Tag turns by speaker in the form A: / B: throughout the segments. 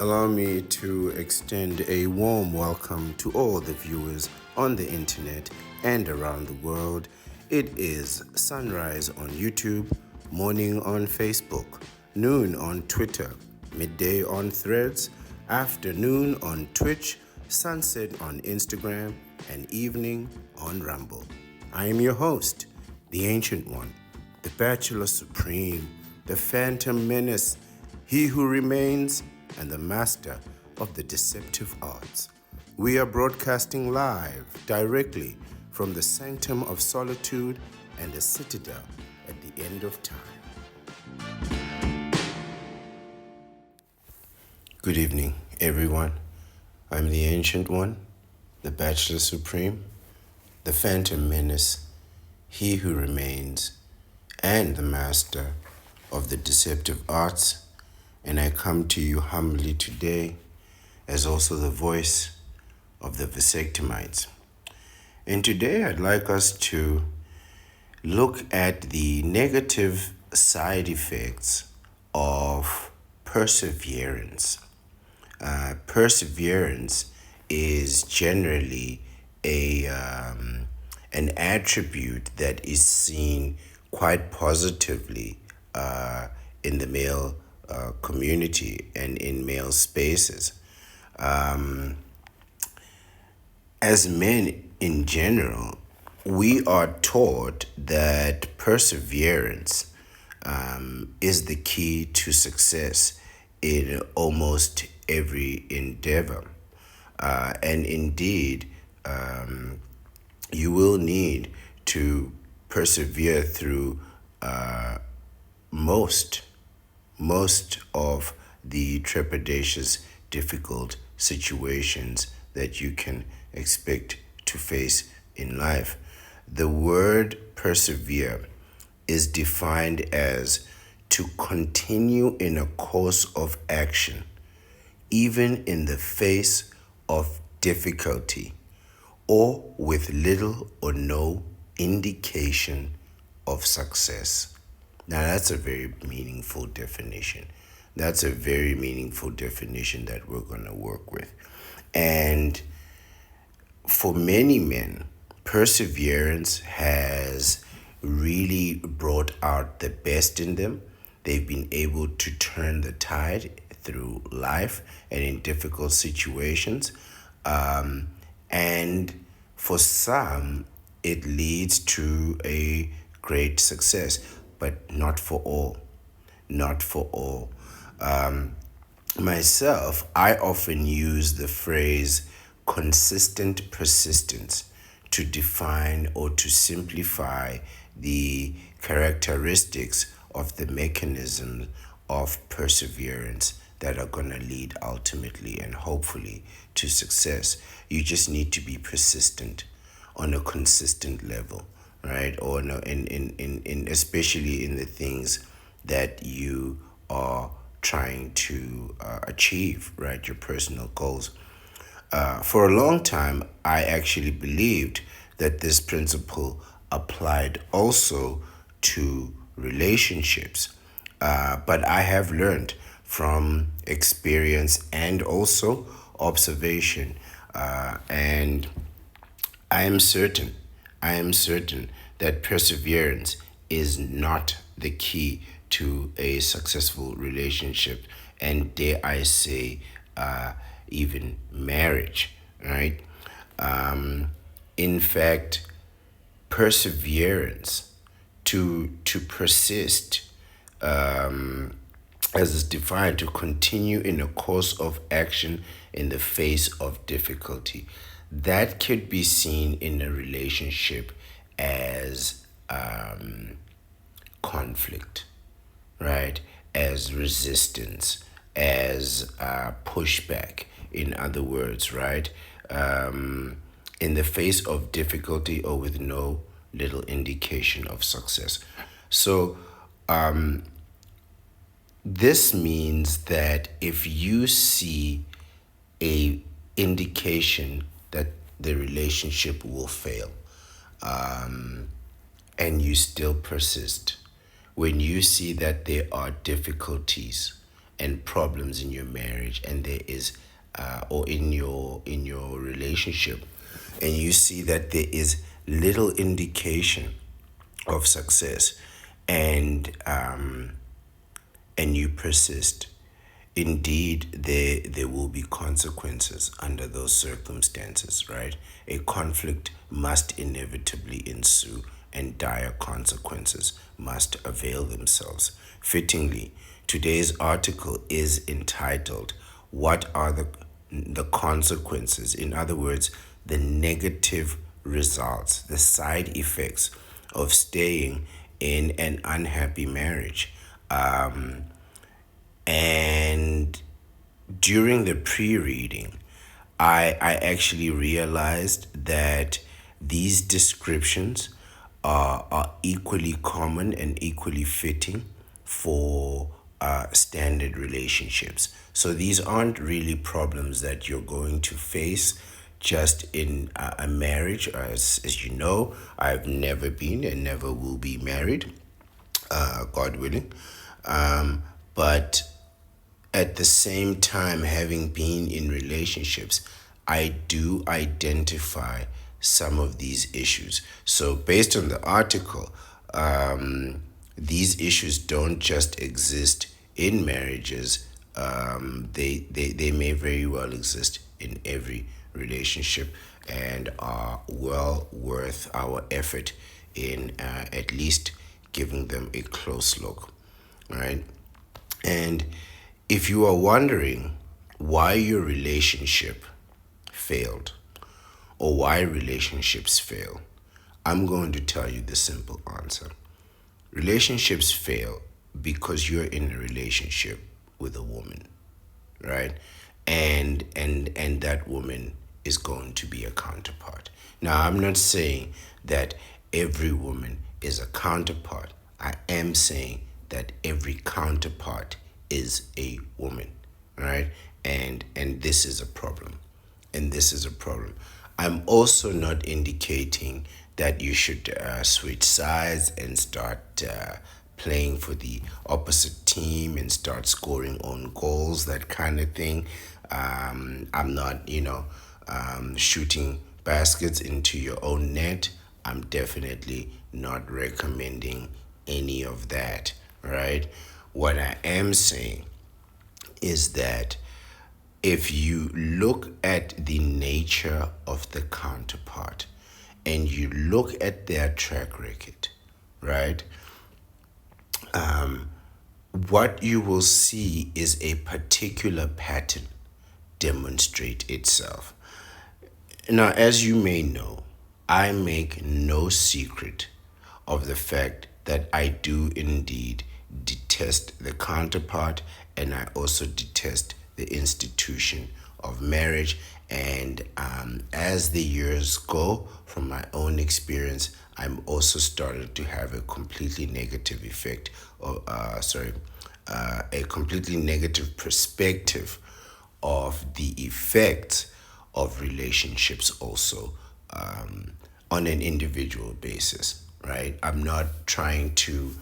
A: Allow me to extend a warm welcome to all the viewers on the internet and around the world. It is sunrise on YouTube, morning on Facebook, noon on Twitter, midday on Threads, afternoon on Twitch, sunset on Instagram, and evening on Rumble. I am your host, the Ancient One, the Bachelor Supreme, the Phantom Menace, he who remains, and the master of the deceptive arts. We are broadcasting live directly from the sanctum of solitude and the citadel at the end of time. Good evening, everyone. I'm the Ancient One, the Bachelor Supreme, the Phantom Menace, he who remains, and the master of the deceptive arts. And I come to you humbly today as also the voice of the vasectomites. And today I'd like us to look at the negative side effects of perseverance. Perseverance is generally an attribute that is seen quite positively in the male community and in male spaces. As men in general, we are taught that perseverance is the key to success in almost every endeavor. And indeed, you will need to persevere through most of the trepidatious, difficult situations that you can expect to face in life. The word persevere is defined as to continue in a course of action, even in the face of difficulty, or with little or no indication of success. Now, that's a very meaningful definition. That's a very meaningful definition that we're going to work with. And for many men, perseverance has really brought out the best in them. They've been able to turn the tide through life and in difficult situations. And for some, it leads to a great success, but not for all. Not for all. Myself, I often use the phrase consistent persistence to define or to simplify the characteristics of the mechanism of perseverance that are going to lead ultimately and hopefully to success. You just need to be persistent on a consistent level, right? Or no, in especially in the things that you are trying to achieve, right? Your personal goals. For a long time, I actually believed that this principle applied also to relationships. But I have learned from experience and also observation. And I am certain that perseverance is not the key to a successful relationship, and dare I say, even marriage, right? In fact, perseverance, to persist, as is defined, to continue in a course of action in the face of difficulty. That could be seen in a relationship as conflict, right? As resistance, as pushback, in other words, right? In the face of difficulty or with no little indication of success. So, this means that if you see a indication that the relationship will fail, and you still persist, when you see that there are difficulties and problems in your marriage, and there is or in your relationship, and you see that there is little indication of success, and you persist, indeed there will be consequences under those circumstances, right? A conflict must inevitably ensue, and dire consequences must avail themselves. Fittingly, today's article is entitled, "What are the consequences?" In other words, the negative results, the side effects of staying in an unhappy marriage. And during the pre-reading, I actually realized that these descriptions are equally common and equally fitting for standard relationships. So these aren't really problems that you're going to face just in a marriage. As you know, I've never been and never will be married, God willing. But at the same time, having been in relationships, I do identify some of these issues. So, based on the article, these issues don't just exist in marriages, they may very well exist in every relationship, and are well worth our effort in at least giving them a close look, right? And if you are wondering why your relationship failed or why relationships fail, I'm going to tell you the simple answer. Relationships fail because you're in a relationship with a woman, right? And that woman is going to be a counterpart. Now, I'm not saying that every woman is a counterpart. I am saying that every counterpart is a woman, right? And this is a problem. And this is a problem. I'm also not indicating that you should switch sides and start playing for the opposite team and start scoring own goals, that kind of thing. I'm not, shooting baskets into your own net. I'm definitely not recommending any of that, right? What I am saying is that if you look at the nature of the counterpart and you look at their track record, right? What you will see is a particular pattern demonstrate itself. Now, as you may know, I make no secret of the fact that I do indeed detest the counterpart, and I also detest the institution of marriage. And as the years go, from my own experience, I'm also started to have a completely negative effect, or a completely negative perspective of the effects of relationships also, on an individual basis, right? I'm not trying to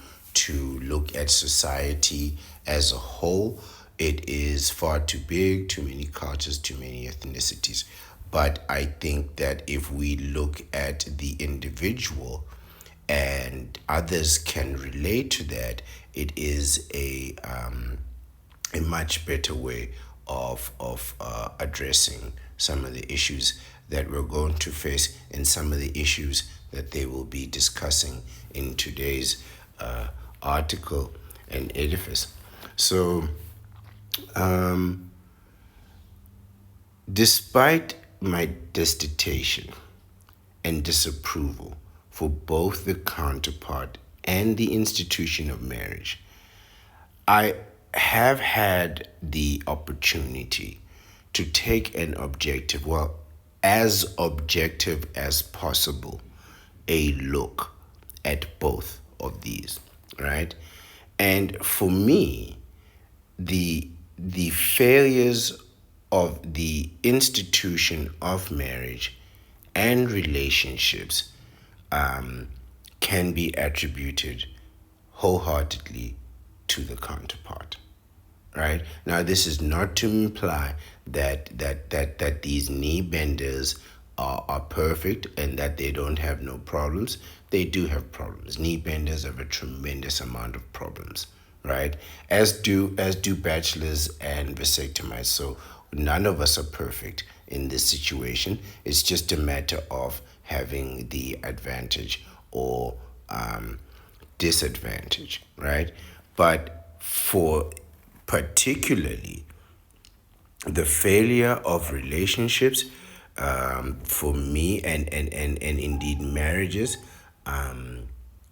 A: look at society as a whole. It is far too big, too many cultures, too many ethnicities. But I think that if we look at the individual and others can relate to that, it is a much better way of addressing some of the issues that we're going to face, and some of the issues that they will be discussing in today's article and edifice. So, despite my dissertation and disapproval for both the counterpart and the institution of marriage, I have had the opportunity to take an objective, well, as objective as possible, a look at both of these, right? And for me, the failures of the institution of marriage and relationships can be attributed wholeheartedly to the counterpart, right? Now, this is not to imply that these knee benders are perfect and that they don't have no problems. They do have problems. Knee benders have a tremendous amount of problems, right? As do bachelors and vasectomites. So none of us are perfect in this situation. It's just a matter of having the advantage or disadvantage, right? But for particularly the failure of relationships, for me and indeed marriages,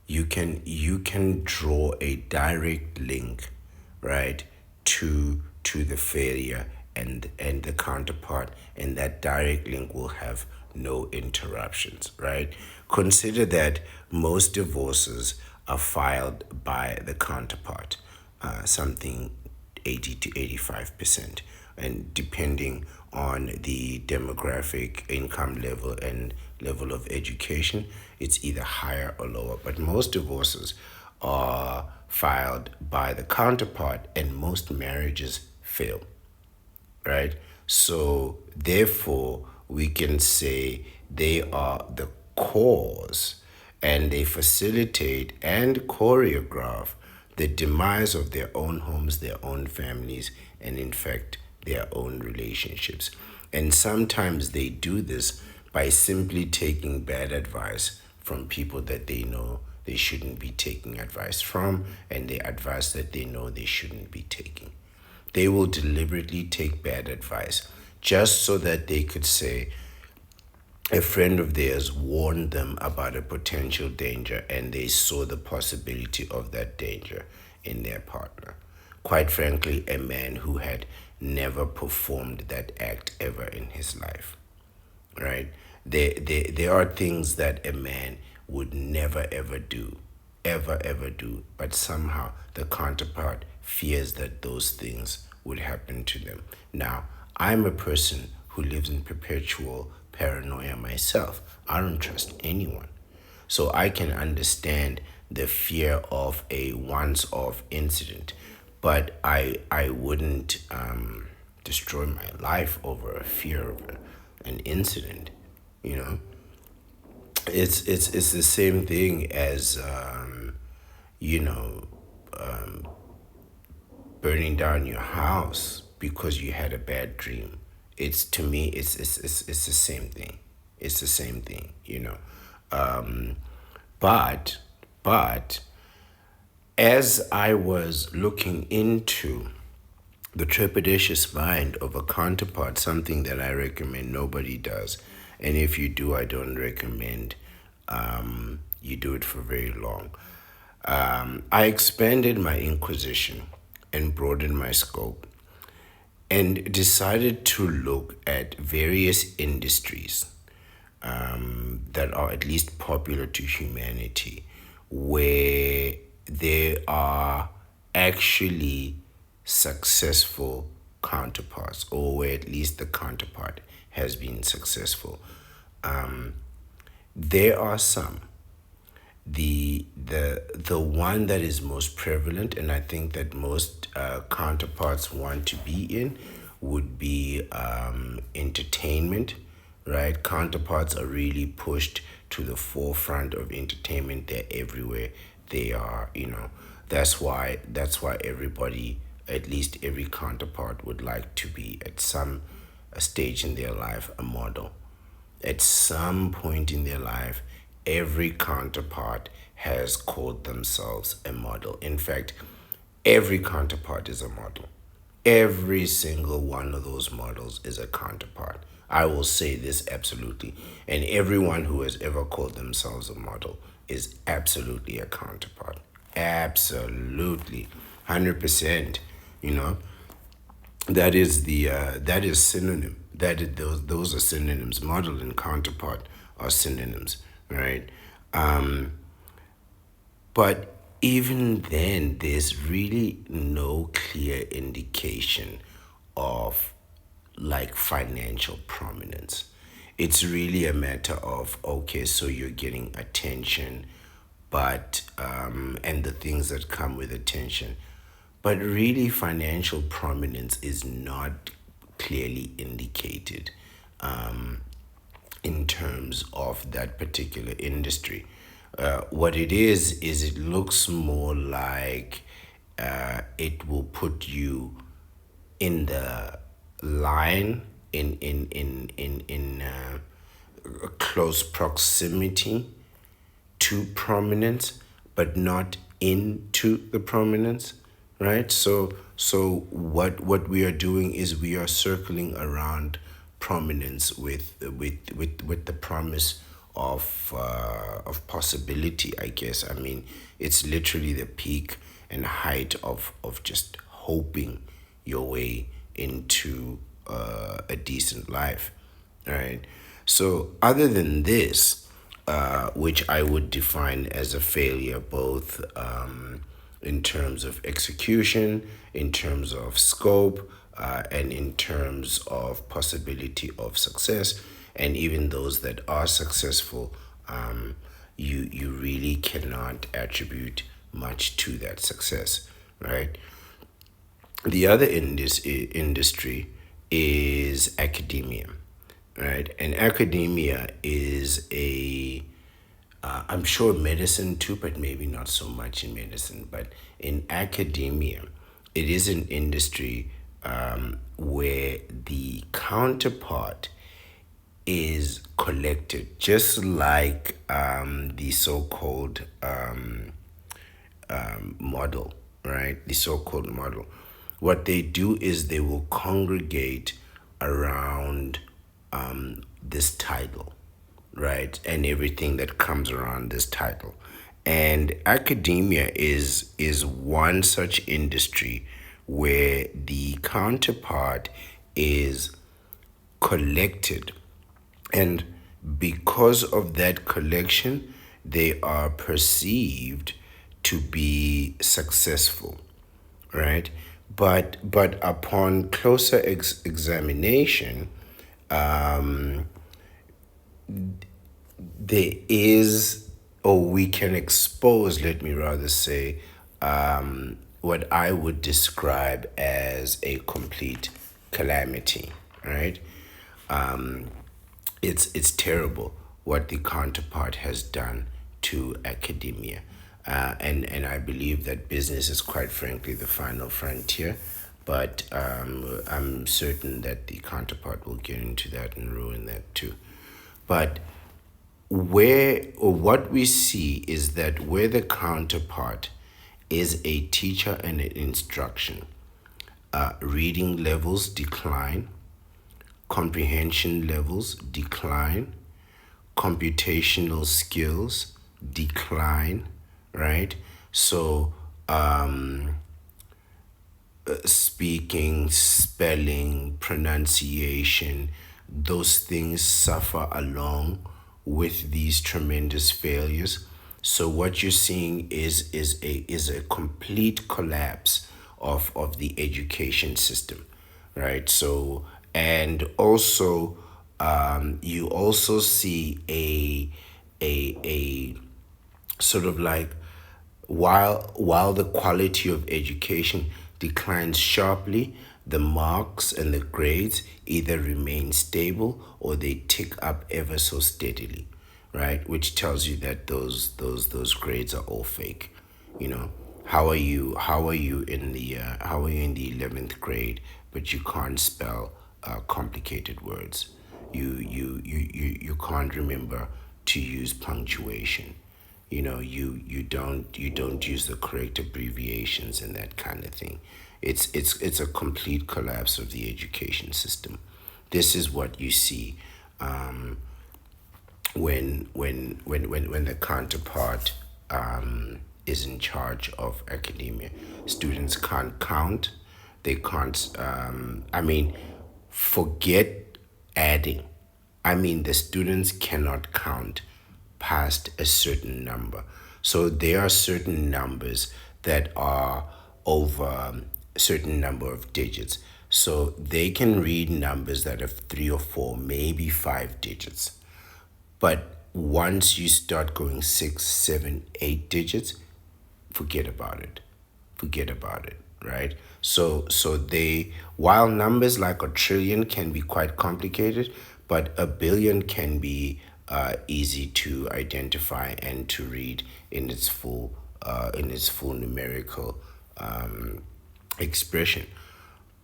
A: you can draw a direct link, right, to the failure and the counterpart, and that direct link will have no interruptions, right? Consider that most divorces are filed by the counterpart, something 80 to 85%, and depending on the demographic, income level, and level of education, it's either higher or lower. But most divorces are filed by the counterpart, and most marriages fail, right? So therefore, we can say they are the cause, and they facilitate and choreograph the demise of their own homes, their own families, and in fact, their own relationships. And sometimes they do this by simply taking bad advice from people that they know they shouldn't be taking advice from, and the advice that they know they shouldn't be taking. They will deliberately take bad advice just so that they could say a friend of theirs warned them about a potential danger and they saw the possibility of that danger in their partner. Quite frankly, a man who had never performed that act ever in his life, right? There are things that a man would never ever do, ever do, but somehow the counterpart fears that those things would happen to them. Now, I'm a person who lives in perpetual paranoia myself. I don't trust anyone. So I can understand the fear of a once off incident, but I wouldn't destroy my life over a fear of an incident, you know. It's the same thing as you know, burning down your house because you had a bad dream. It's, to me, it's the same thing. It's the same thing, you know. Um, but but as I was looking into the trepidatious mind of a counterpart, something that I recommend nobody does, and if you do, I don't recommend you do it for very long. I expanded my inquisition and broadened my scope and decided to look at various industries that are at least popular to humanity, where there are actually successful counterparts, or where at least the counterpart has been successful. There are some. The one that is most prevalent, and I think that most counterparts want to be in, would be entertainment, right? Counterparts are really pushed to the forefront of entertainment. They're everywhere. They are, you know, that's why everybody, at least every counterpart, would like to be at some a stage in their life a model. At some point in their life, every counterpart has called themselves a model. In fact, every counterpart is a model. Every single one of those models is a counterpart. I will say this absolutely. And everyone who has ever called themselves a model is absolutely a counterpart. Absolutely. 100%. You know, that is synonym. Those are synonyms. Model and counterpart are synonyms, right? But even then, there's really no clear indication of like financial prominence. It's really a matter of, okay, so you're getting attention, but and the things that come with attention, But really, financial prominence is not clearly indicated in terms of that particular industry. What it is it looks more like it will put you in the line in close proximity to prominence, but not into the prominence, right? So what we are doing is we are circling around prominence with the promise of possibility, I guess. I mean, it's literally the peak and height of just hoping your way into a decent life, right? So other than this, which I would define as a failure, both in terms of execution, in terms of scope, and in terms of possibility of success, and even those that are successful, you really cannot attribute much to that success, right? The other industry is academia, right? And academia is I'm sure medicine too, but maybe not so much in medicine. But in academia, it is an industry where the counterpart is collected, just like the so-called model, right? The so called model. What they do is they will congregate around this title, right? And everything that comes around this title. And academia is one such industry where the counterpart is collected, and because of that collection, they are perceived to be successful, right? But upon closer examination, there is, or we can expose, let me rather say, what I would describe as a complete calamity, right? It's terrible what the counterpart has done to academia. And I believe that business is quite frankly the final frontier, but I'm certain that the counterpart will get into that and ruin that too. But where or what we see is that where the counterpart is a teacher and an instruction, reading levels decline, comprehension levels decline, computational skills decline, right? So, speaking, spelling, pronunciation, those things suffer along with these tremendous failures. So what you're seeing is a complete collapse of the education system, right? So and also you also see a sort of like while the quality of education declines sharply, the marks and the grades either remain stable or they tick up ever so steadily, right? Which tells you that those grades are all fake. You know, how are you in the 11th grade, but you can't spell complicated words. You can't remember to use punctuation. You know, you don't use the correct abbreviations and that kind of thing. It's a complete collapse of the education system. This is what you see when the counterpart is in charge of academia. Students can't count. They can't. I mean, forget adding. I mean, the students cannot count past a certain number. So there are certain numbers that are over a certain number of digits. So they can read numbers that have three or four, maybe five digits. But once you start going six, seven, eight digits, forget about it. Forget about it. right? So they, while numbers like a trillion can be quite complicated, but a billion can be easy to identify and to read in its full numerical expression.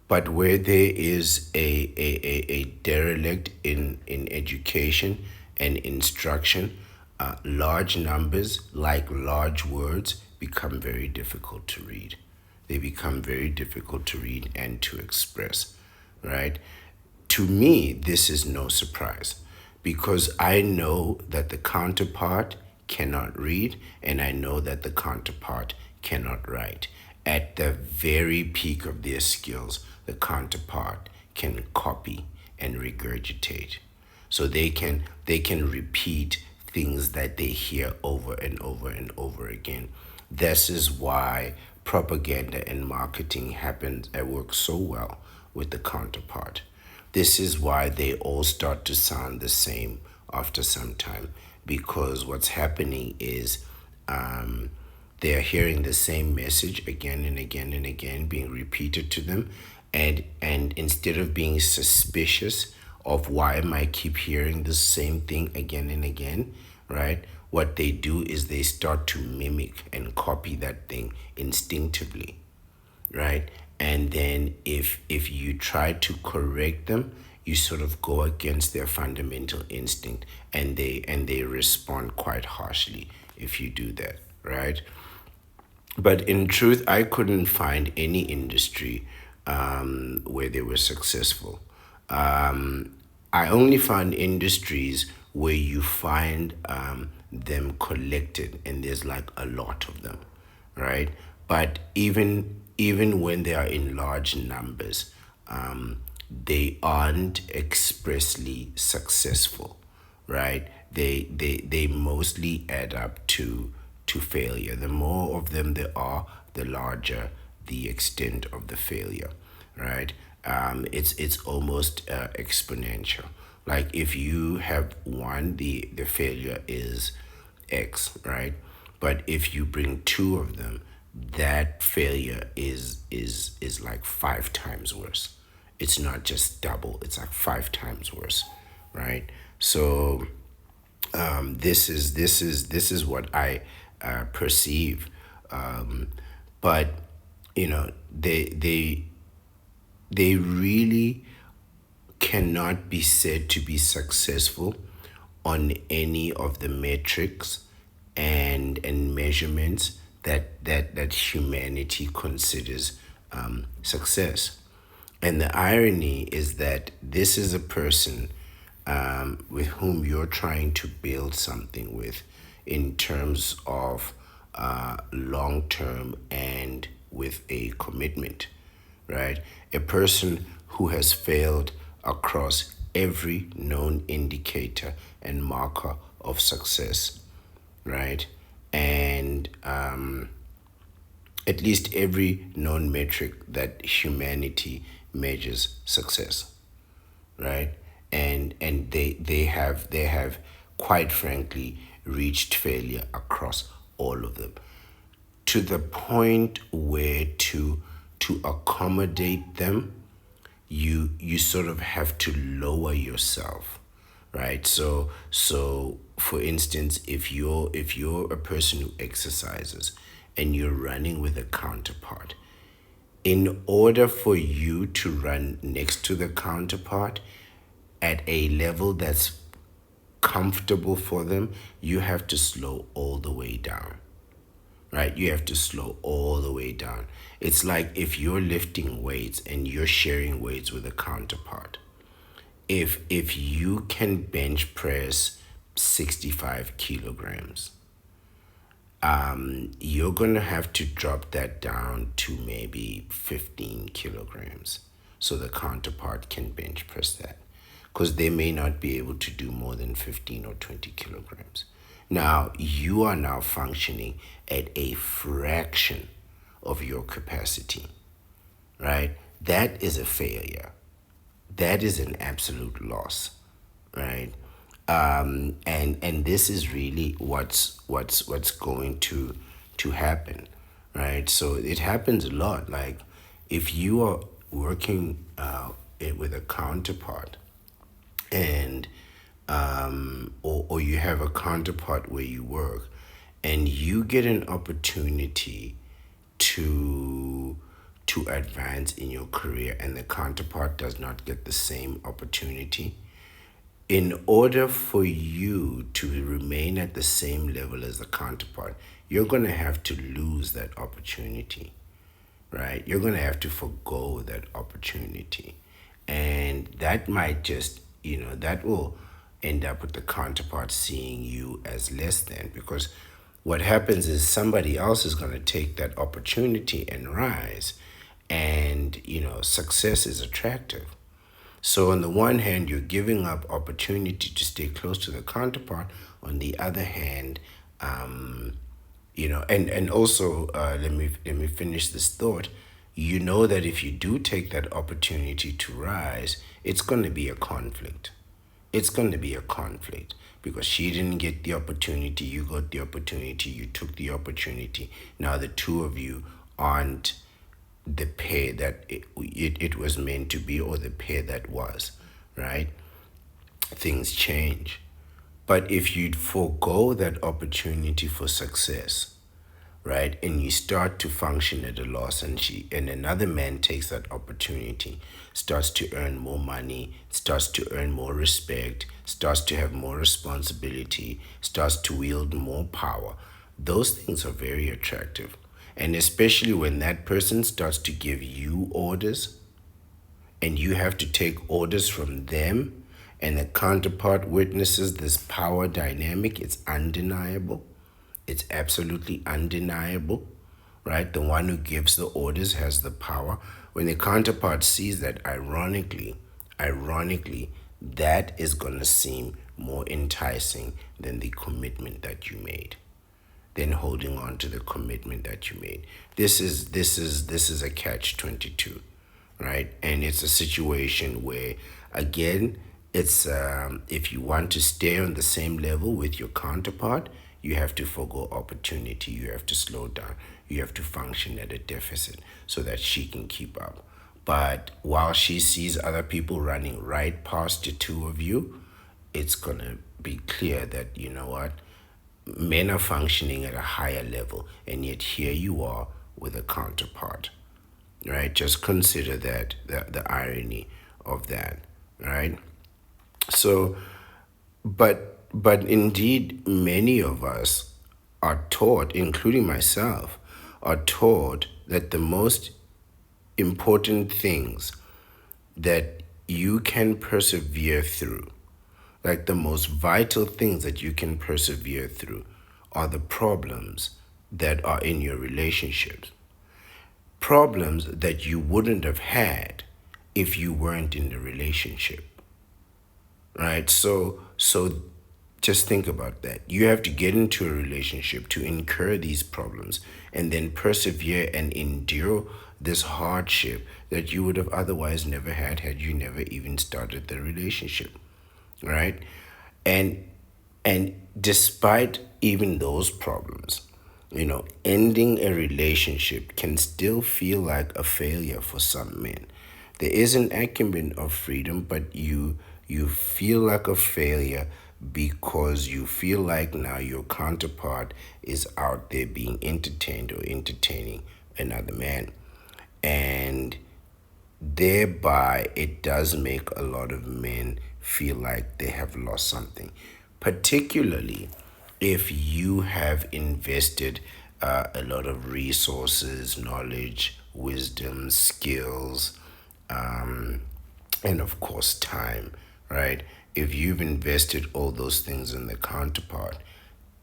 A: But where there is a derelict in education and instruction, large numbers, like large words, become very difficult to read. They become very difficult to read and to express, right? To me, this is no surprise because I know that the counterpart cannot read and I know that the counterpart cannot write. At the very peak of their skills, the counterpart can copy and regurgitate. So they can repeat things that they hear over and over and over again. This is why propaganda and marketing happens and works so well with the counterpart. This is why they all start to sound the same after some time, because what's happening is they are hearing the same message again and again and again being repeated to them, and instead of being suspicious of why am I keep hearing the same thing again and again, right? What they do is they start to mimic and copy that thing instinctively, right? And then if you try to correct them, you sort of go against their fundamental instinct, and they respond quite harshly if you do that, right? But in truth, I couldn't find any industry where they were successful. I only found industries where you find them collected, and there's like a lot of them, right? But even when they are in large numbers, they aren't expressly successful, right? They mostly add up to failure. The more of them there are, the larger the extent of the failure, right? It's almost exponential. Like if you have one, the failure is X, right? But if you bring two of them, that failure is like five times worse. It's not just double; it's like five times worse, right? So this is what I perceive, but they really cannot be said to be successful on any of the metrics and measurements that humanity considers success. And the irony is that this is a person with whom you're trying to build something with in terms of long term and with a commitment, right? A person who has failed across every known indicator and marker of success, right? And at least every known metric that humanity measures success, right? And they have quite frankly reached failure across all of them, to the point where to accommodate them, you sort of have to lower yourself, right? So for instance, if you're a person who exercises and you're running with a counterpart, in order for you to run next to the counterpart at a level that's comfortable for them, you have to slow all the way down, right? You have to slow all the way down. It's like if you're lifting weights and you're sharing weights with a counterpart. If you can bench press 65 kilograms, you're gonna have to drop that down to maybe 15 kilograms so the counterpart can bench press that, because they may not be able to do more than 15 or 20 kilograms. Now you are now functioning at a fraction of your capacity, right? That is a failure. That is an absolute loss, right? And this is really what's going to happen, right? So it happens a lot. Like if you are working with a counterpart, and or you have a counterpart where you work, and you get an opportunity to advance in your career, and the counterpart does not get the same opportunity, in order for you to remain at the same level as the counterpart, you're going to have to lose that opportunity, right? You're going to have to forgo that opportunity. And that might just, that will end up with the counterpart seeing you as less than, because what happens is somebody else is going to take that opportunity and rise. And, success is attractive. So on the one hand, you're giving up opportunity to stay close to the counterpart. On the other hand, and also let me finish this thought. You know that if you do take that opportunity to rise, it's going to be a conflict. It's going to be a conflict because she didn't get the opportunity, you got the opportunity, you took the opportunity. Now the two of you aren't the pair that it was meant to be, or the pair that was, right? Things change. But if you forego that opportunity for success, right, and you start to function at a loss, and another man takes that opportunity, starts to earn more money, starts to earn more respect, starts to have more responsibility, starts to wield more power, those things are very attractive. And especially when that person starts to give you orders, and you have to take orders from them, and the counterpart witnesses this power dynamic. It's undeniable. It's absolutely undeniable, right? The one who gives the orders has the power. When the counterpart sees that, ironically, that is going to seem more enticing than the commitment that you made, than holding on to the commitment that you made. This is a catch 22, right? And it's a situation where, again, it's if you want to stay on the same level with your counterpart, you have to forgo opportunity. You have to slow down. You have to function at a deficit so that she can keep up. But while she sees other people running right past the two of you, it's gonna be clear that, you know what, men are functioning at a higher level, and yet here you are with a counterpart, right? Just consider that, the irony of that, right? So, but indeed, many of us are taught, including myself, are taught that the most important things that you can persevere through, like the most vital things that you can persevere through, are the problems that are in your relationships. Problems that you wouldn't have had if you weren't in the relationship, right? So just think about that. You have to get into a relationship to incur these problems and then persevere and endure this hardship that you would have otherwise never had you never even started the relationship, right? And and despite even those problems, ending a relationship can still feel like a failure for some men. There is an acumen of freedom, but you feel like a failure because you feel like now your counterpart is out there being entertained or entertaining another man. And thereby, it does make a lot of men feel like they have lost something, particularly if you have invested a lot of resources, knowledge, wisdom, skills, and of course, time, right? If you've invested all those things in the counterpart,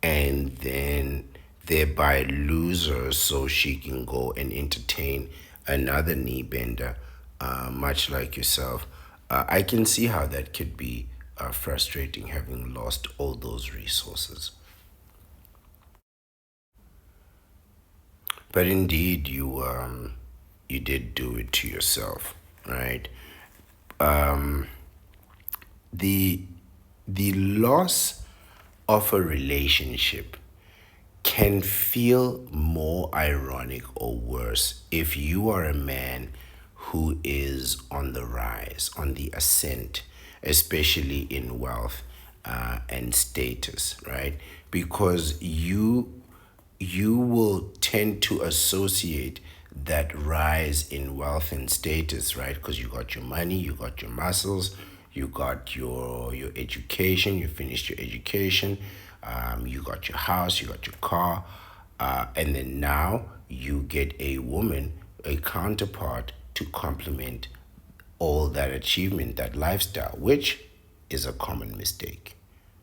A: and then thereby lose her so she can go and entertain another knee bender, much like yourself, I can see how that could be frustrating, having lost all those resources. But indeed, you did do it to yourself, right? The the loss of a relationship can feel more ironic or worse if you are a man who is on the rise, on the ascent, especially in wealth and status, right? Because you will tend to associate that rise in wealth and status, right? Because you got your money, you got your muscles, you got your education, you finished your education, you got your house, you got your car, and then now you get a woman, a counterpart to complement all that achievement, that lifestyle, which is a common mistake,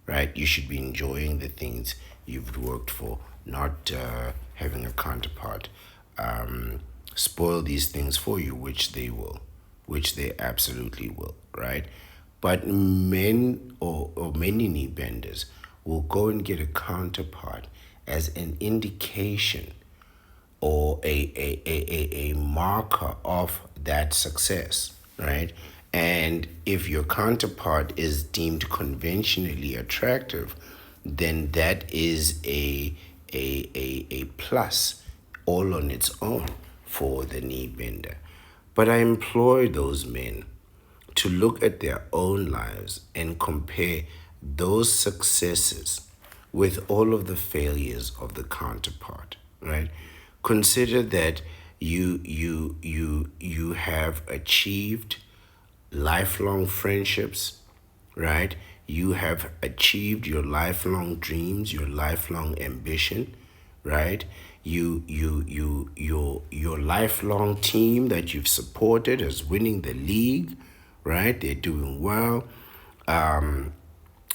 A: right? You should be enjoying the things you've worked for, not having a counterpart spoil these things for you, which they will, which they absolutely will, right? But men or many knee benders will go and get a counterpart as an indication or a marker of that success, right? And if your counterpart is deemed conventionally attractive, then that is a plus all on its own for the knee bender. But I implore those men to look at their own lives and compare those successes with all of the failures of the counterpart, right? Consider that you have achieved lifelong friendships, right? You have achieved your lifelong dreams, your lifelong ambition, right? Your lifelong team that you've supported is winning the league, right? They're doing well.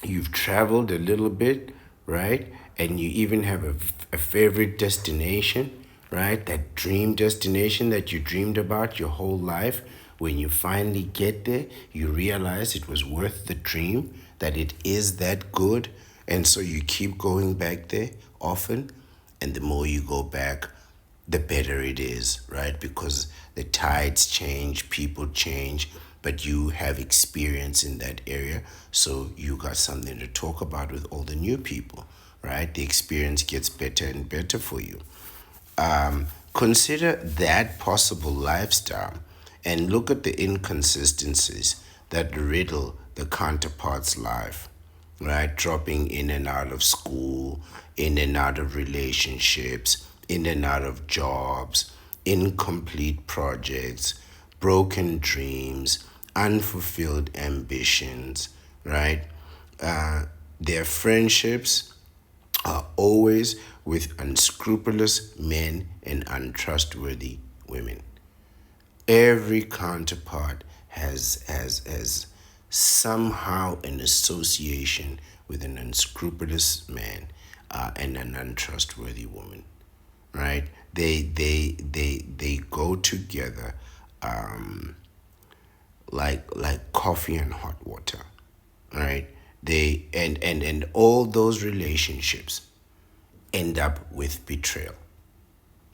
A: You've traveled a little bit, right? And you even have a favorite destination, right? That dream destination that you dreamed about your whole life. When you finally get there, you realize it was worth the dream, that it is that good. And so you keep going back there often. And the more you go back, the better it is, right? Because the tides change, people change, but you have experience in that area, so you got something to talk about with all the new people, right? The experience gets better and better for you. Consider that possible lifestyle and look at the inconsistencies that riddle the counterpart's life, right? Dropping in and out of school, in and out of relationships, in and out of jobs, incomplete projects, broken dreams, unfulfilled ambitions, right? Their friendships are always with unscrupulous men and untrustworthy women. Every counterpart has somehow an association with an unscrupulous man and an untrustworthy woman, right? They go together like coffee and hot water, right? They and all those relationships end up with betrayal.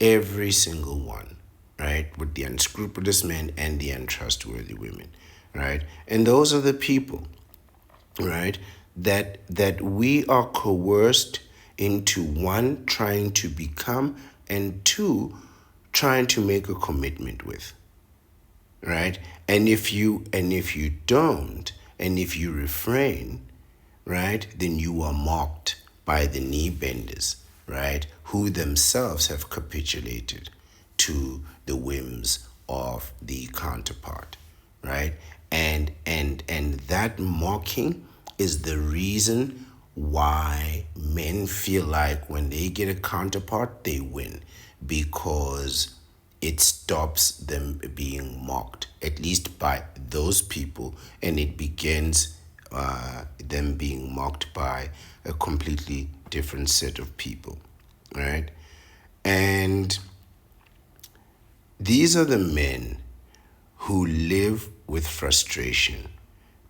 A: Every single one, right? With the unscrupulous men and the untrustworthy women, right? And those are the people, right? That we are coerced into, one, trying to become, and two, trying to make a commitment with, right? And if you don't, and if you refrain, right, then you are mocked by the knee benders, right, who themselves have capitulated to the whims of the counterpart, right? And that mocking is the reason why men feel like when they get a counterpart, they win, because it stops them being mocked, at least by those people, and it begins them being mocked by a completely different set of people, right? And these are the men who live with frustration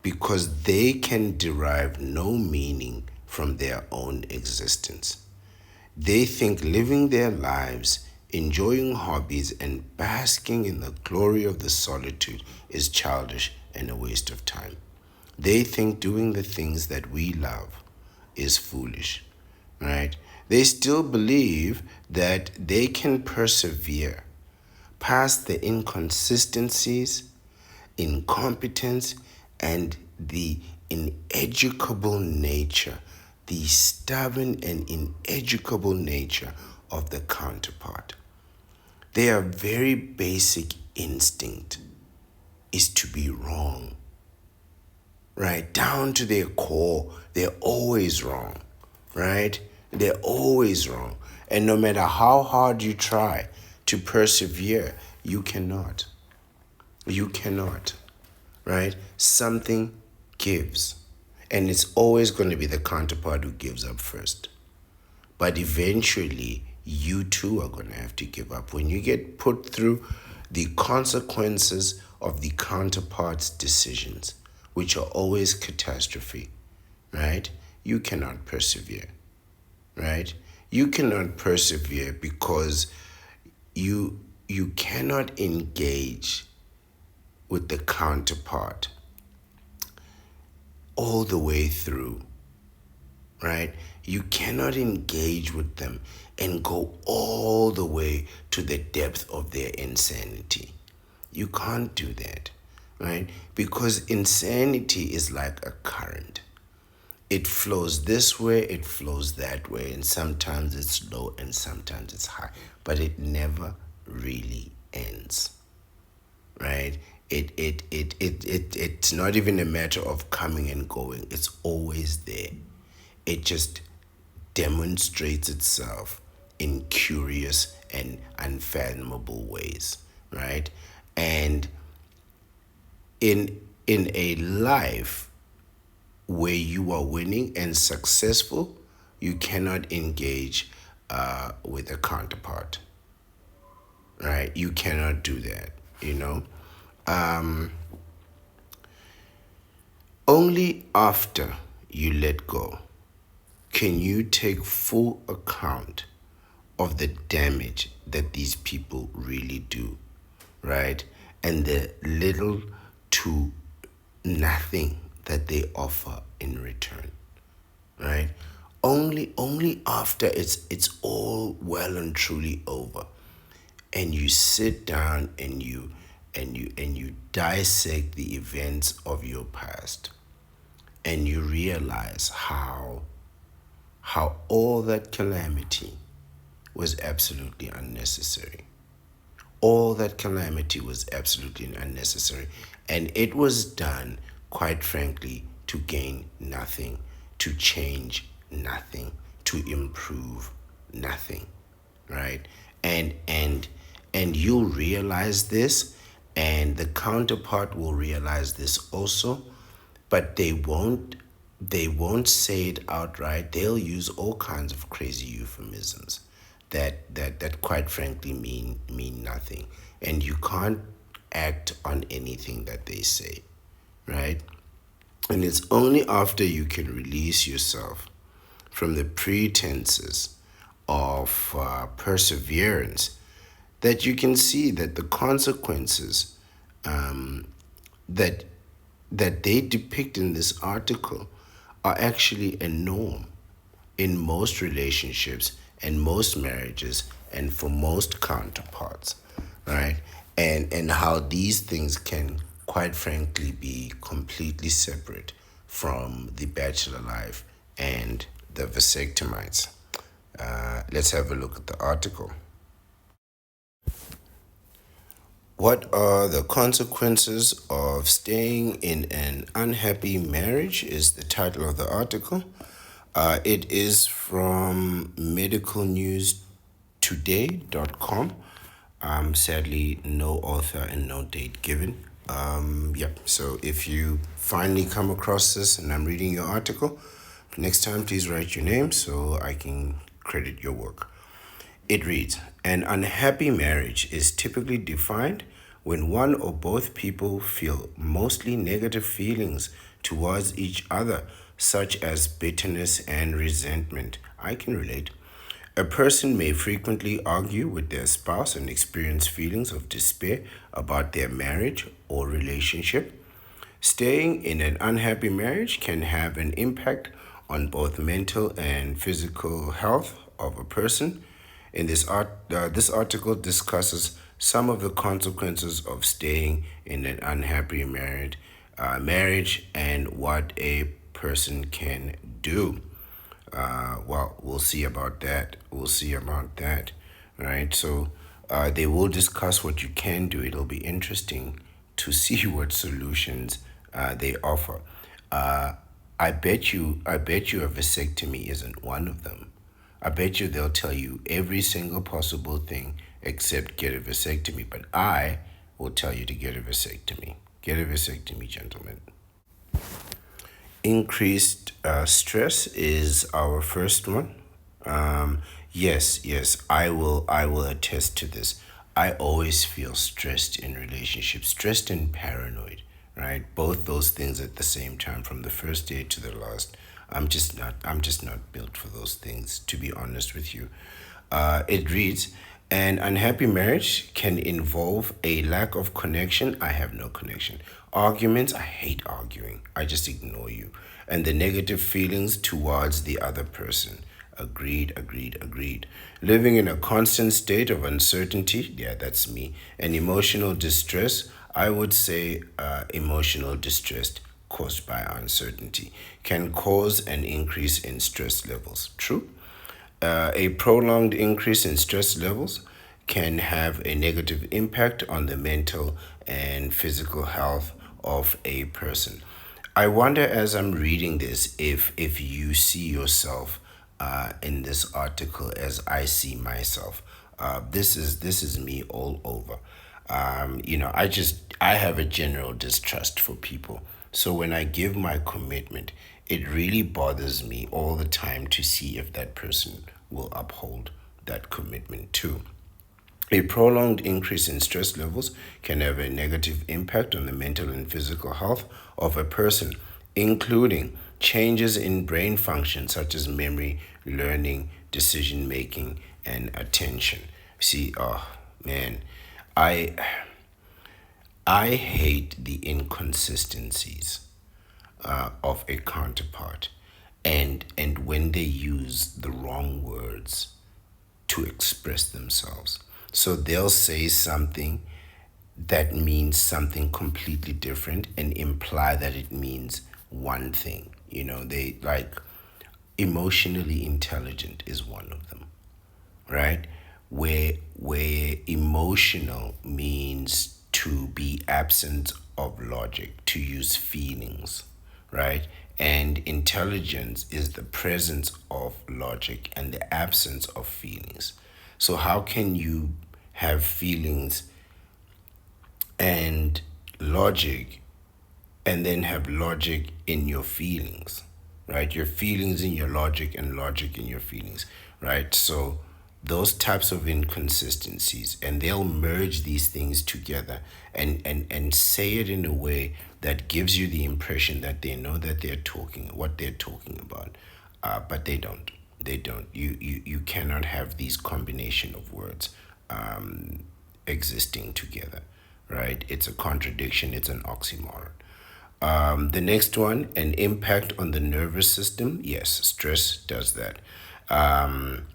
A: because they can derive no meaning from their own existence. They think living their lives, enjoying hobbies, and basking in the glory of the solitude is childish and a waste of time. They think doing the things that we love is foolish, right? They still believe that they can persevere past the inconsistencies, incompetence, and the ineducable nature, the stubborn and ineducable nature of the counterpart. Their very basic instinct is to be wrong, right? Down to their core, they're always wrong, right? They're always wrong. And no matter how hard you try to persevere, you cannot. You cannot, right? Something gives. And it's always going to be the counterpart who gives up first. But eventually, you too are going to have to give up. When you get put through the consequences of the counterpart's decisions, which are always catastrophe, right? You cannot persevere, right? You cannot persevere because you cannot engage with the counterpart all the way through, right? You cannot engage with them and go all the way to the depth of their insanity. You can't do that, right? Because insanity is like a current. It flows this way, it flows that way, and sometimes it's low and sometimes it's high, but it never really ends, right? It's not even a matter of coming and going. It's always there. It just demonstrates itself in curious and unfathomable ways, right? And in a life where you are winning and successful, you cannot engage with a counterpart, right? You cannot do that, you know. Only after you let go can you take full account of the damage that these people really do, right? And the little to nothing that they offer in return, right? Only after it's all well and truly over, and you sit down and you dissect the events of your past, and you realize how all that calamity was absolutely unnecessary. All that calamity was absolutely unnecessary. And it was done, quite frankly, to gain nothing, to change nothing, to improve nothing, right? And you'll realize this, and the counterpart will realize this also, but they won't say it outright. They'll use all kinds of crazy euphemisms that quite frankly mean nothing. And you can't act on anything that they say, right? And it's only after you can release yourself from the pretenses of perseverance that you can see that the consequences that they depict in this article are actually a norm in most relationships and most marriages and for most counterparts, right? And how these things can quite frankly be completely separate from the bachelor life and the vasectomites. Let's have a look at the article. What are the consequences of staying in an unhappy marriage is the title of the article. It is from medicalnewstoday.com. Sadly, no author and no date given. So if you finally come across this and I'm reading your article, next time please write your name so I can credit your work. It reads, an unhappy marriage is typically defined when one or both people feel mostly negative feelings towards each other, such as bitterness and resentment. I can relate. A person may frequently argue with their spouse and experience feelings of despair about their marriage or relationship. Staying in an unhappy marriage can have an impact on both mental and physical health of a person. This article discusses some of the consequences of staying in an unhappy marriage and what a person can do. Well, we'll see about that. We'll see about that, right? So, they will discuss what you can do. It'll be interesting to see what solutions they offer. Uh, I bet you a vasectomy isn't one of them. I bet you they'll tell you every single possible thing except get a vasectomy. But I will tell you to get a vasectomy. Get a vasectomy, gentlemen. Increased stress is our first one. Yes, I will attest to this. I always feel stressed in relationships, stressed and paranoid, right? Both those things at the same time, from the first day to the last. I'm just not built for those things, to be honest with you. It reads, an unhappy marriage can involve a lack of connection. I have no connection. Arguments. I hate arguing. I just ignore you. And the negative feelings towards the other person. Agreed, agreed, agreed. Living in a constant state of uncertainty. Yeah, that's me. And emotional distress. I would say emotional distress caused by uncertainty can cause an increase in stress levels. True. A prolonged increase in stress levels can have a negative impact on the mental and physical health of a person. I wonder, as I'm reading this, if you see yourself in this article as I see myself. This is me all over. I have a general distrust for people. So when I give my commitment, it really bothers me all the time to see if that person will uphold that commitment too. A prolonged increase in stress levels can have a negative impact on the mental and physical health of a person, including changes in brain function such as memory, learning, decision making, and attention. See, oh man, I I hate the inconsistencies of a counterpart, and when they use the wrong words to express themselves. So they'll say something that means something completely different and imply that it means one thing. They like emotionally intelligent is one of them, right? Where emotional means to be absent of logic, to use feelings, right? And intelligence is the presence of logic and the absence of feelings. So how can you have feelings and logic and then have logic in your feelings, right? Your feelings in your logic and logic in your feelings, right? So those types of inconsistencies, and they'll merge these things together and say it in a way that gives you the impression that they know that they're talking what they're talking about, but they don't. They don't. You cannot have these combination of words existing together, right? It's a contradiction. It's an oxymoron. The next one, an impact on the nervous system. Yes, stress does that. Um,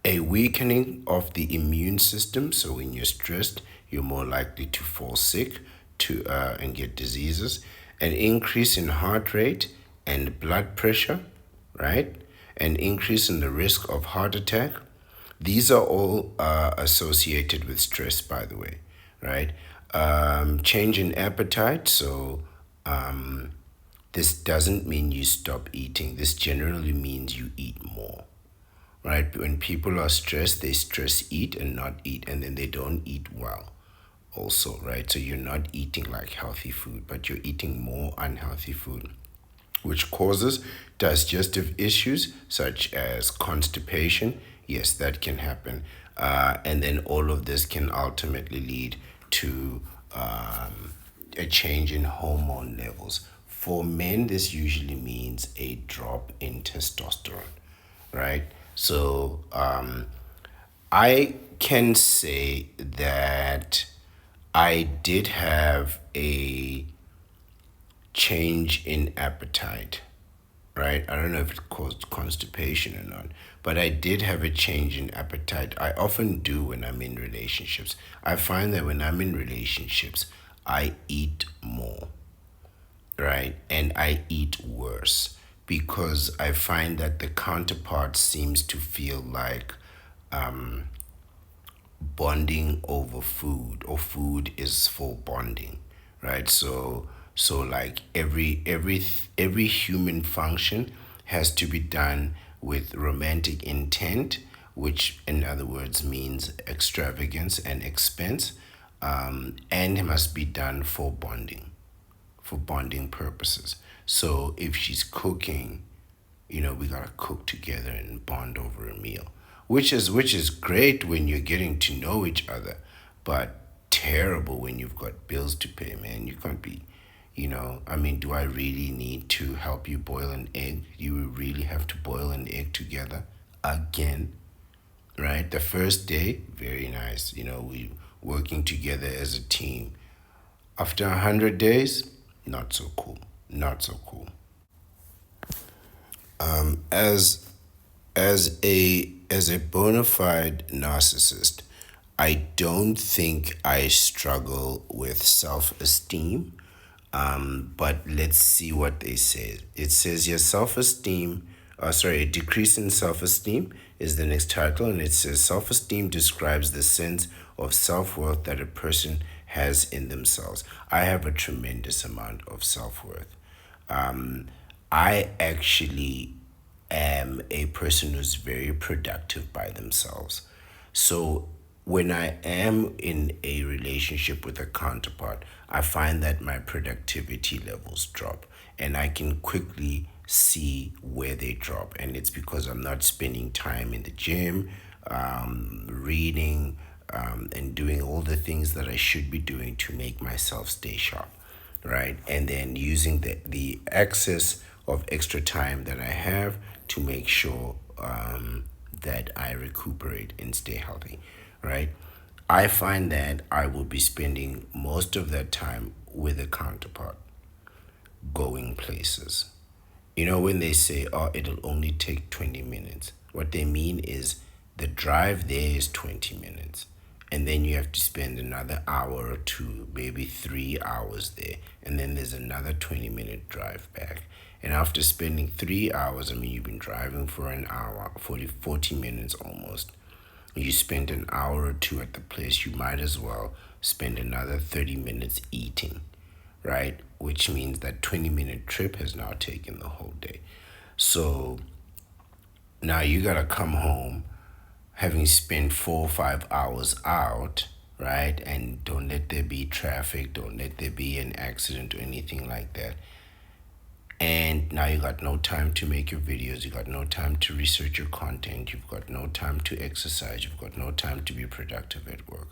A: a weakening of the immune system. So when you're stressed, you're more likely to fall sick and get diseases. An increase in heart rate and blood pressure, right? An increase in the risk of heart attack. These are all associated with stress, by the way, right? Change in appetite. So this doesn't mean you stop eating. This generally means you eat more, right? When people are stressed, they stress eat and not eat, and then they don't eat well also, right? So you're not eating like healthy food, but you're eating more unhealthy food, which causes digestive issues such as constipation. Yes, that can happen. And then all of this can ultimately lead to a change in hormone levels. For men, this usually means a drop in testosterone, right? So I can say that I did have a change in appetite, right? I don't know if it caused constipation or not, but I did have a change in appetite. I often do when I'm in relationships. I find that when I'm in relationships, I eat more, right? And I eat worse because I find that the counterpart seems to feel like bonding over food, or food is for bonding, right? So like every human function has to be done with romantic intent, which in other words means extravagance and expense, and it must be done for bonding purposes. So if she's cooking, we gotta cook together and bond over a meal, which is great when you're getting to know each other, but terrible when you've got bills to pay, man. You can't be, I mean, do I really need to help you boil an egg? You really have to boil an egg together again, right? The first day, very nice. We working together as a team. After 100 days, not so cool. Not so cool. As as a bona fide narcissist, I don't think I struggle with self-esteem. But let's see what they say. It says your self-esteem, a decrease in self-esteem is the next title, and it says self-esteem describes the sense of self-worth that a person has in themselves. I have a tremendous amount of self-worth. I actually am a person who's very productive by themselves. So when I am in a relationship with a counterpart, I find that my productivity levels drop, and I can quickly see where they drop. And it's because I'm not spending time in the gym, reading, and doing all the things that I should be doing to make myself stay sharp, right? And then using the excess of extra time that I have to make sure that I recuperate and stay healthy, right? I find that I will be spending most of that time with a counterpart, going places. When they say, oh, it'll only take 20 minutes, what they mean is the drive there is 20 minutes. And then you have to spend another hour or two, maybe 3 hours there. And then there's another 20-minute drive back. And after spending 3 hours, I mean, you've been driving for an hour, 40 minutes almost. You spend an hour or two at the place, you might as well spend another 30 minutes eating, right? Which means that 20-minute trip has now taken the whole day. So now you gotta come home having spent 4 or 5 hours out, right? And don't let there be traffic, don't let there be an accident or anything like that. And now you got no time to make your videos, you got no time to research your content, you've got no time to exercise, you've got no time to be productive at work.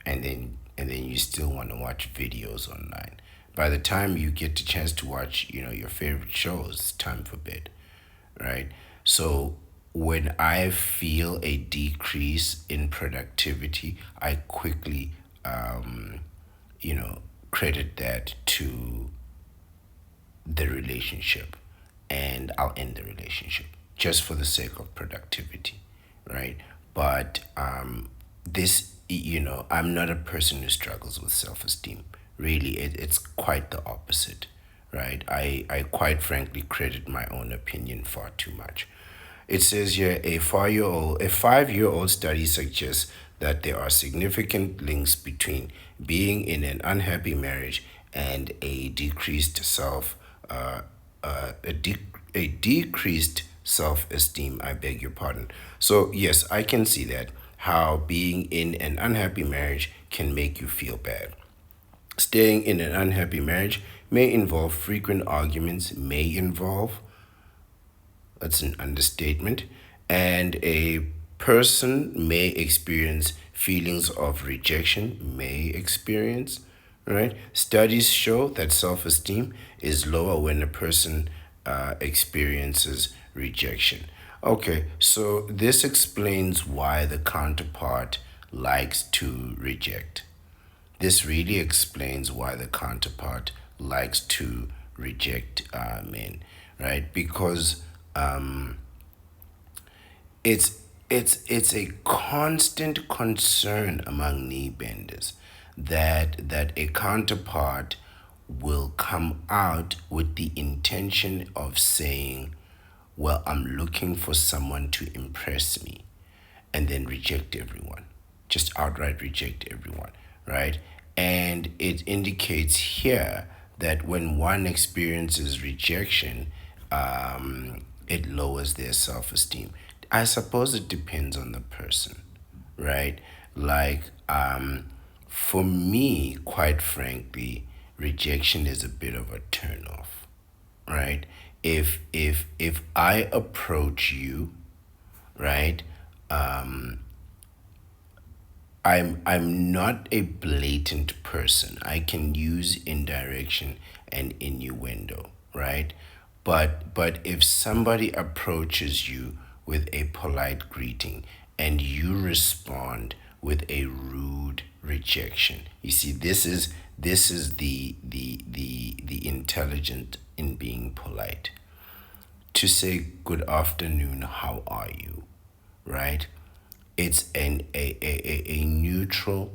A: And then you still want to watch videos online. By the time you get the chance to watch, your favorite shows, it's time for bed, right? So when I feel a decrease in productivity, I quickly, credit that to the relationship, and I'll end the relationship just for the sake of productivity, right? But I'm not a person who struggles with self esteem. Really, it's quite the opposite, right? I quite frankly credit my own opinion far too much. It says here a 5-year-old study suggests that there are significant links between being in an unhappy marriage and a decreased self-esteem. I beg your pardon. So yes, I can see that how being in an unhappy marriage can make you feel bad. Staying in an unhappy marriage may involve frequent arguments, may involve, that's an understatement, and a person may experience feelings of rejection, may experience, right? Studies show that self esteem is lower when a person experiences rejection. Okay, so this explains why the counterpart likes to reject. This really explains why the counterpart likes to reject men, right? Because it's it's a constant concern among knee benders that a counterpart will come out with the intention of saying, well, I'm looking for someone to impress me, and then reject everyone, just outright reject everyone, right? And it indicates here that when one experiences rejection, it lowers their self esteem. I suppose it depends on the person, right? Like, for me, quite frankly, rejection is a bit of a turnoff, right? If I approach you, right, I'm not a blatant person. I can use indirection and innuendo, right? But if somebody approaches you with a polite greeting and you respond with a rude rejection, you see, this is the intelligent in being polite. To say good afternoon, how are you, right? It's a neutral,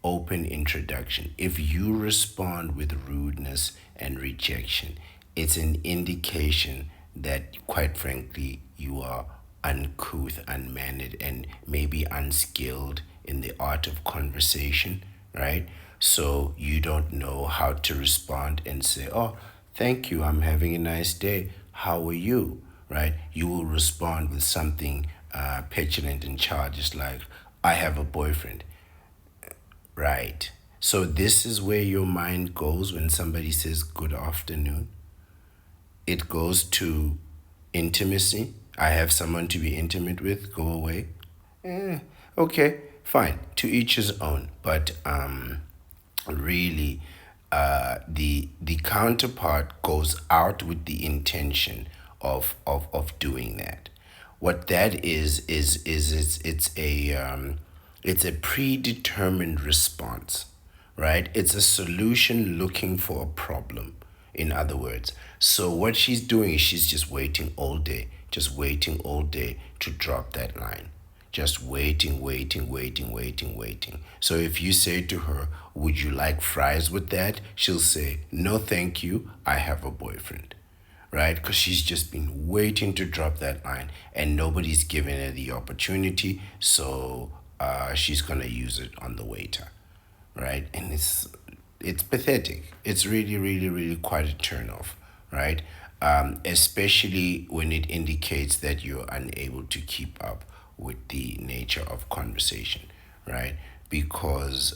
A: open introduction. If you respond with rudeness and rejection, it's an indication that, quite frankly, you are uncouth, unmannered, and maybe unskilled in the art of conversation, right? So you don't know how to respond and say, oh, thank you, I'm having a nice day. How are you? Right? You will respond with something petulant and childish like, I have a boyfriend. Right. So this is where your mind goes when somebody says good afternoon. It goes to intimacy. I have someone to be intimate with. Go away. Eh, okay, fine. To each his own. But really, the counterpart goes out with the intention of doing that. What that is it's a predetermined response, right? It's a solution looking for a problem, in other words. So what she's doing is she's just waiting all day to drop that line. Just waiting. So if you say to her, would you like fries with that? She'll say, no, thank you. I have a boyfriend, right? Because she's just been waiting to drop that line and nobody's given her the opportunity. So she's going to use it on the waiter, right? And it's pathetic. It's really quite a turnoff, right? Especially when it indicates that you're unable to keep up with the nature of conversation, right? Because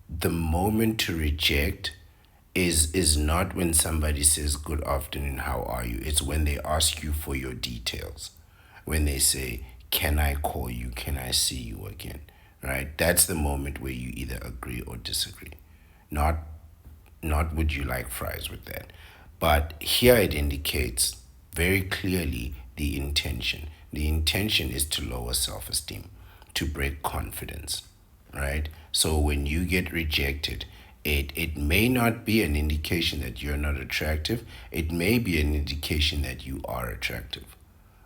A: the moment to reject is not when somebody says good afternoon, how are you? It's when they ask you for your details, when they say, can I call you, can I see you again, right? That's the moment where you either agree or disagree. Not not would you like fries with that. But here it indicates very clearly the intention. The intention is to lower self esteem, to break confidence, right? So when you get rejected, it may not be an indication that you're not attractive, it may be an indication that you are attractive,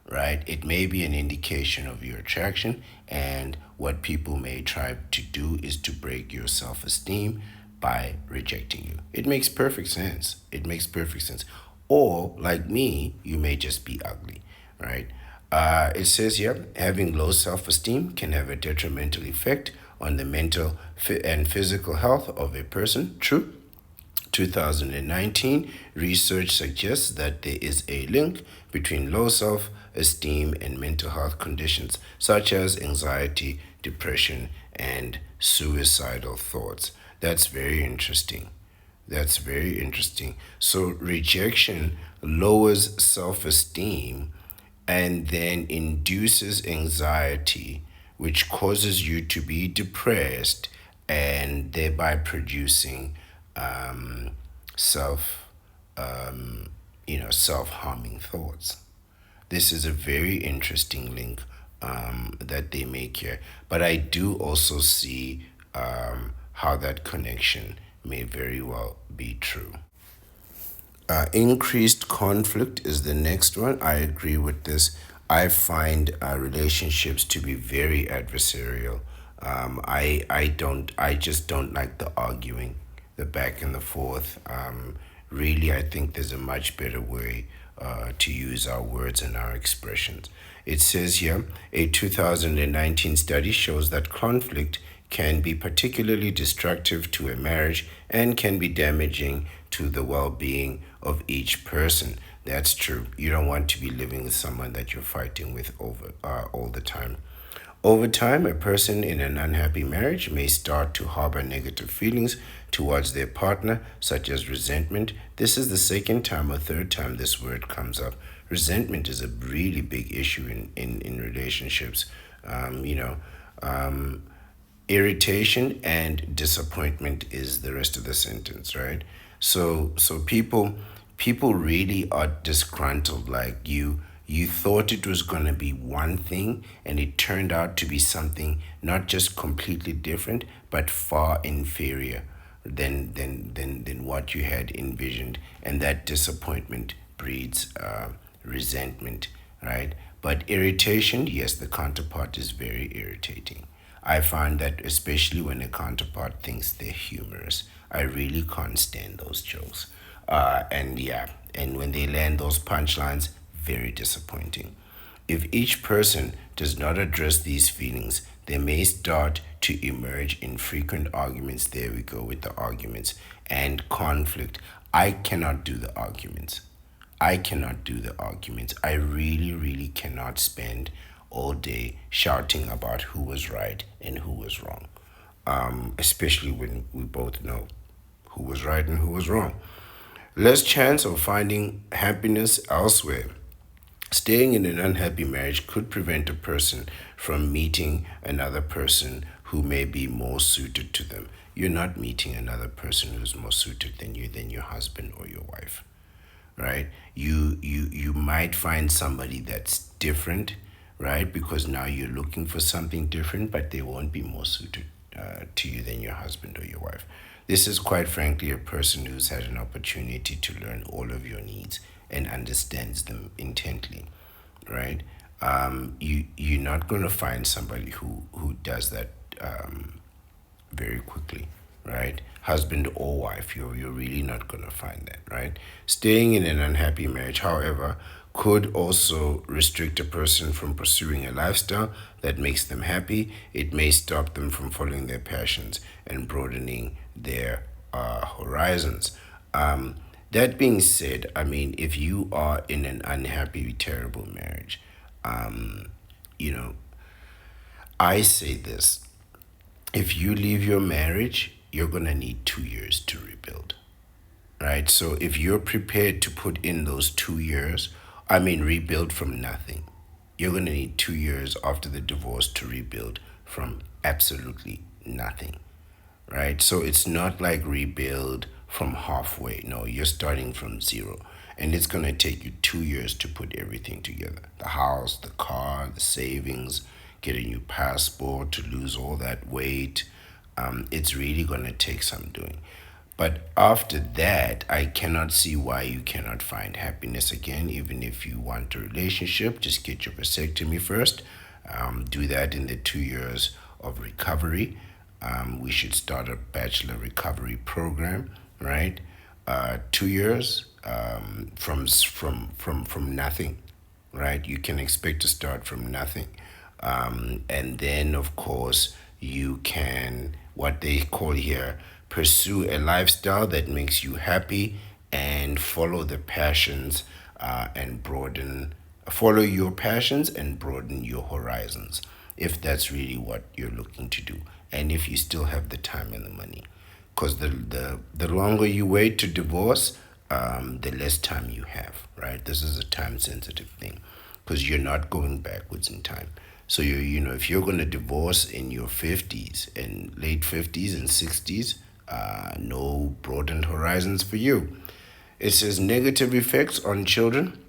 A: right? It may be an indication of your attraction, and what people may try to do is to break your self esteem by rejecting you. It makes perfect sense. It makes perfect sense. Or, like me, you may just be ugly, right? It says here, having low self esteem can have a detrimental effect on the mental and physical health of a person. True. 2019 research suggests that there is a link between low self esteem and mental health conditions such as anxiety, depression, and suicidal thoughts. That's very interesting. That's very interesting. So, rejection lowers self esteem and then induces anxiety, which causes you to be depressed and thereby producing self, self-harming thoughts. This is a very interesting link that they make here, but I do also see how that connection may very well be true. Increased conflict is the next one. I agree with this. I find relationships to be very adversarial. I just don't like the arguing, the back and the forth. Really, I think there's a much better way to use our words and our expressions. It says here a 2019 study shows that conflict can be particularly destructive to a marriage and can be damaging to the well being of each person. That's true. You don't want to be living with someone that you're fighting with over all the time. Over time, a person in an unhappy marriage may start to harbor negative feelings towards their partner, such as resentment. This is the second time or third time this word comes up. Resentment is a really big issue in relationships. Um, you know, um, Irritation and disappointment is the rest of the sentence, right? So people really are disgruntled. Like you thought it was going to be one thing and it turned out to be something not just completely different but far inferior than what you had envisioned, and that disappointment breeds resentment, right? But irritation, yes, the counterpart is very irritating. I find that especially when a counterpart thinks they're humorous, I really can't stand those jokes. And yeah, and when they land those punchlines, very disappointing. If each person does not address these feelings, they may start to emerge in frequent arguments. There we go with the arguments and conflict. I cannot do the arguments. I cannot do the arguments. I really, really cannot spend all day shouting about who was right and who was wrong, especially when we both know who was right and who was wrong. Less chance of finding happiness elsewhere. Staying in an unhappy marriage could prevent a person from meeting another person who may be more suited to them. You're not meeting another person who's more suited than you, than your husband or your wife, right? You might find somebody that's different, right? Because now you're looking for something different, but they won't be more suited to you than your husband or your wife. This is quite frankly a person who's had an opportunity to learn all of your needs and understands them intently, right? You're not going to find somebody who does that very quickly, right? Husband or wife, you're really not going to find that, right? Staying in an unhappy marriage, however, could also restrict a person from pursuing a lifestyle that makes them happy. It may stop them from following their passions and broadening their horizons. That being said, I mean, if you are in an unhappy, terrible marriage, you know, I say this: if you leave your marriage, you're going to need 2 years to rebuild, right? So if you're prepared to put in those 2 years, I mean, rebuild from nothing, you're going to need 2 years after the divorce to rebuild from absolutely nothing, right? So it's not like rebuild from halfway. No, you're starting from zero. And it's going to take you 2 years to put everything together: the house, the car, the savings, get a new passport, to lose all that weight. It's really going to take some doing. But after that, I cannot see why you cannot find happiness again, even if you want a relationship. Just get your vasectomy first. Do that in the 2 years of recovery. We should start a bachelor recovery program, right? 2 years from nothing, right? You can expect to start from nothing. And then, of course, you can, what they call here, pursue a lifestyle that makes you happy and follow the passions and follow your passions and broaden your horizons, if that's really what you're looking to do. And if you still have the time and the money. Because the longer you wait to divorce, the less time you have, right? This is a time sensitive thing because you're not going backwards in time. So if you're going to divorce in your 50s and late 50s and 60s, no broadened horizons for you. It says negative effects on children.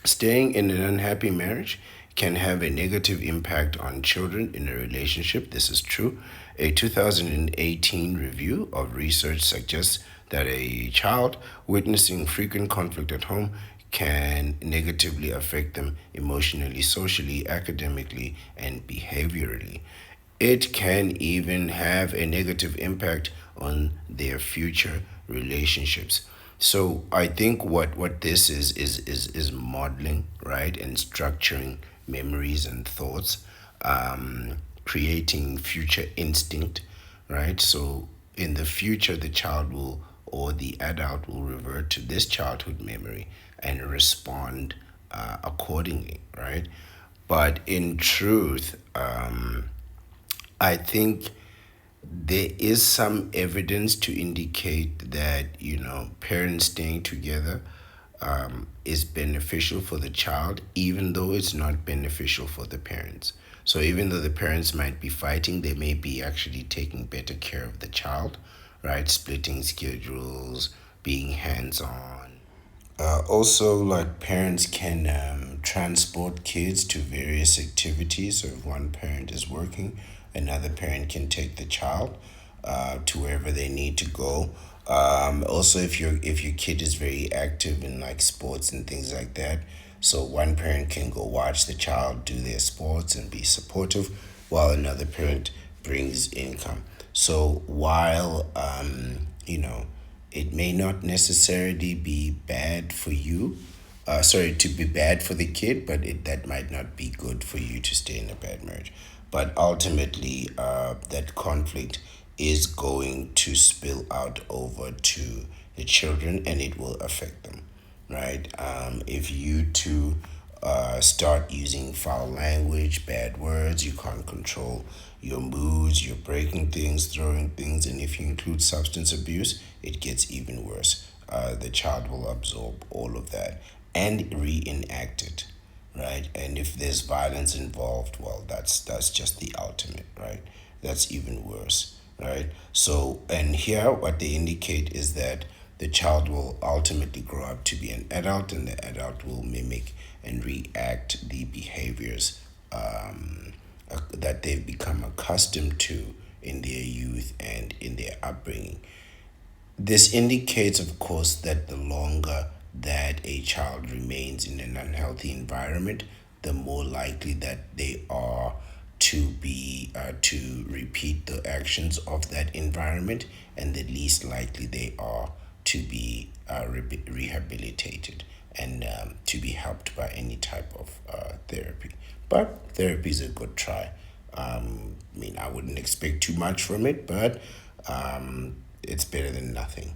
A: Staying in an unhappy marriage can have a negative impact on children in a relationship. This is true. A 2018 review of research suggests that a child witnessing frequent conflict at home can negatively affect them emotionally, socially, academically, and behaviorally. It can even have a negative impact on their future relationships. So I think what this is modeling, right, and structuring memories and thoughts, creating future instinct, right? So in the future, the child will or the adult will revert to this childhood memory and respond accordingly, right? But in truth, I think there is some evidence to indicate that parents staying together is beneficial for the child, even though it's not beneficial for the parents. So even though the parents might be fighting, they may be actually taking better care of the child, right? Splitting schedules, being hands on. Also, like parents can transport kids to various activities. So if one parent is working, another parent can take the child to wherever they need to go. Also, if your kid is very active in like sports and things like that, so one parent can go watch the child do their sports and be supportive, while another parent brings income. So while it may not necessarily be bad for you, sorry, to be bad for the kid, but that might not be good for you to stay in a bad marriage. But ultimately, that conflict is going to spill out over to the children and it will affect them, right? If you two start using foul language, bad words, you can't control your moods, you're breaking things, throwing things, and if you include substance abuse, it gets even worse. The child will absorb all of that and reenact it, right? And if there's violence involved, well, that's just the ultimate, right? That's even worse, right? So, and here what they indicate is that the child will ultimately grow up to be an adult, and the adult will mimic and react the behaviors that they've become accustomed to in their youth and in their upbringing. This indicates, of course, that the longer that a child remains in an unhealthy environment, the more likely that they are to repeat the actions of that environment, and the least likely they are to be rehabilitated and to be helped by any type of therapy. But therapy is a good try. I mean, I wouldn't expect too much from it, but it's better than nothing.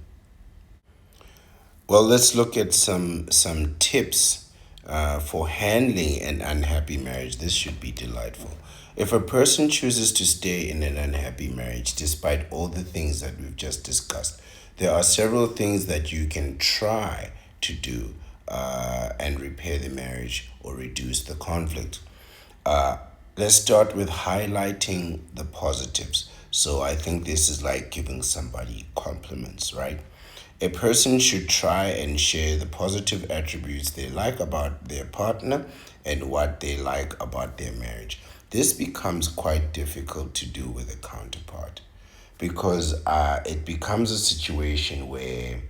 A: Well, let's look at some tips for handling an unhappy marriage. This should be delightful. If a person chooses to stay in an unhappy marriage, despite all the things that we've just discussed, there are several things that you can try to do and repair the marriage or reduce the conflict. Let's start with highlighting the positives. So I think this is like giving somebody compliments, right? A person should try and share the positive attributes they like about their partner and what they like about their marriage. This becomes quite difficult to do with a counterpart because it becomes a situation where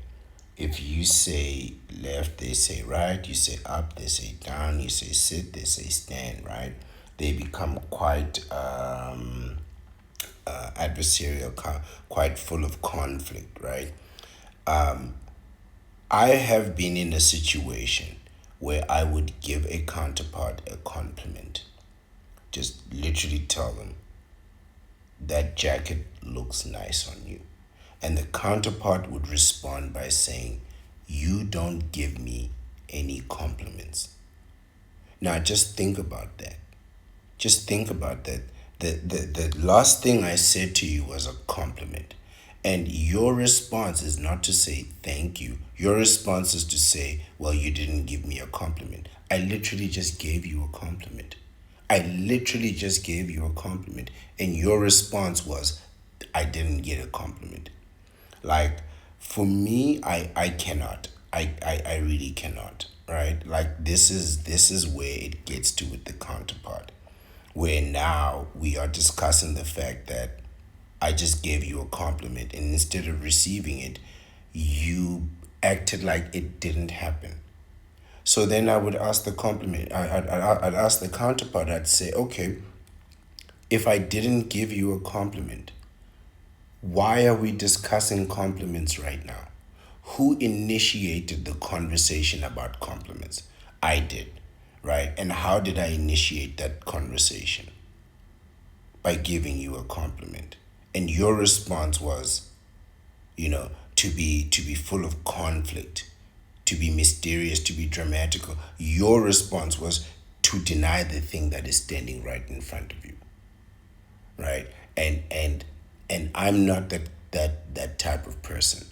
A: if you say left, they say right, you say up, they say down, you say sit, they say stand, right? They become quite adversarial, quite full of conflict, right? I have been in a situation where I would give a counterpart a compliment. Just literally tell them, that jacket looks nice on you. And the counterpart would respond by saying, you don't give me any compliments. Now just think about that. Just think about that. The last thing I said to you was a compliment. And your response is not to say thank you. Your response is to say, well, you didn't give me a compliment. I literally just gave you a compliment. I literally just gave you a compliment. And your response was, I didn't get a compliment. Like, for me, I cannot. I really cannot. Right? Like this is where it gets to with the counterpart. Where now we are discussing the fact that I just gave you a compliment, and instead of receiving it, you acted like it didn't happen. So then I would ask the compliment. I'd ask the counterpart. I'd say, okay, if I didn't give you a compliment, why are we discussing compliments right now? Who initiated the conversation about compliments? I did, right? And how did I initiate that conversation? By giving you a compliment. And your response was, to be full of conflict, to be mysterious, to be dramatical. Your response was to deny the thing that is standing right in front of you, right? And I'm not that type of person.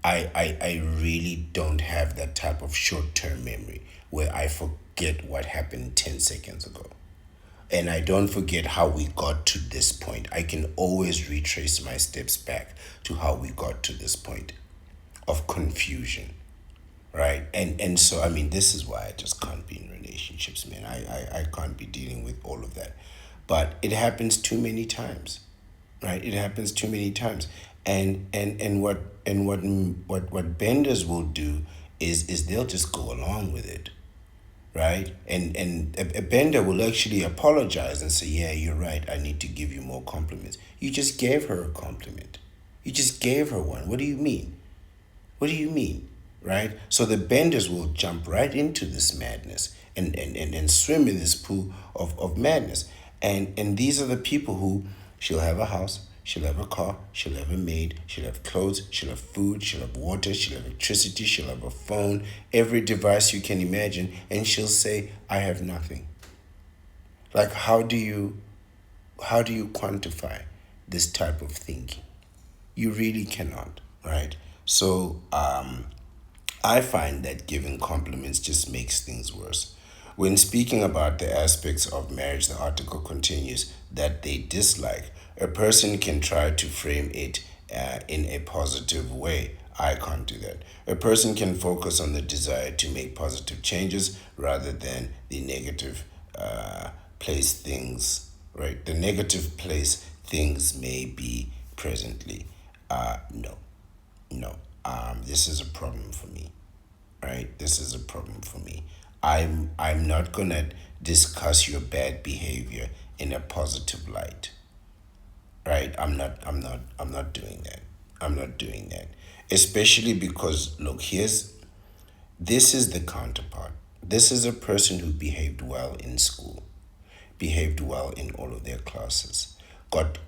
A: I really don't have that type of short-term memory where I forget what happened 10 seconds ago. And I don't forget how we got to this point. I can always retrace my steps back to how we got to this point of confusion, right? And so, I mean, this is why I just can't be in relationships, man. I can't be dealing with all of that. But it happens too many times, right? It happens too many times. And what benders will do is they'll just go along with it, right? And a bender will actually apologize and say, yeah, you're right, I need to give you more compliments. You just gave her a compliment. You just gave her one. What do you mean? What do you mean? Right? So the benders will jump right into this madness and swim in this pool of madness. And these are the people who, she'll have a house, she'll have a car, she'll have a maid, she'll have clothes, she'll have food, she'll have water, she'll have electricity, she'll have a phone, every device you can imagine, and she'll say, I have nothing. Like, how do you quantify this type of thinking? You really cannot, right? So I find that giving compliments just makes things worse. When speaking about the aspects of marriage, the article continues that they dislike. A person can try to frame it in a positive way. I can't do that. A person can focus on the desire to make positive changes rather than the negative place things, right? The negative place things may be presently. No, no. This is a problem for me, right? This is a problem for me. I'm not gonna discuss your bad behavior in a positive light, right? I'm not doing that. I'm not doing that. Especially because, look, this is the counterpart. This is a person who behaved well in school, behaved well in all of their classes, got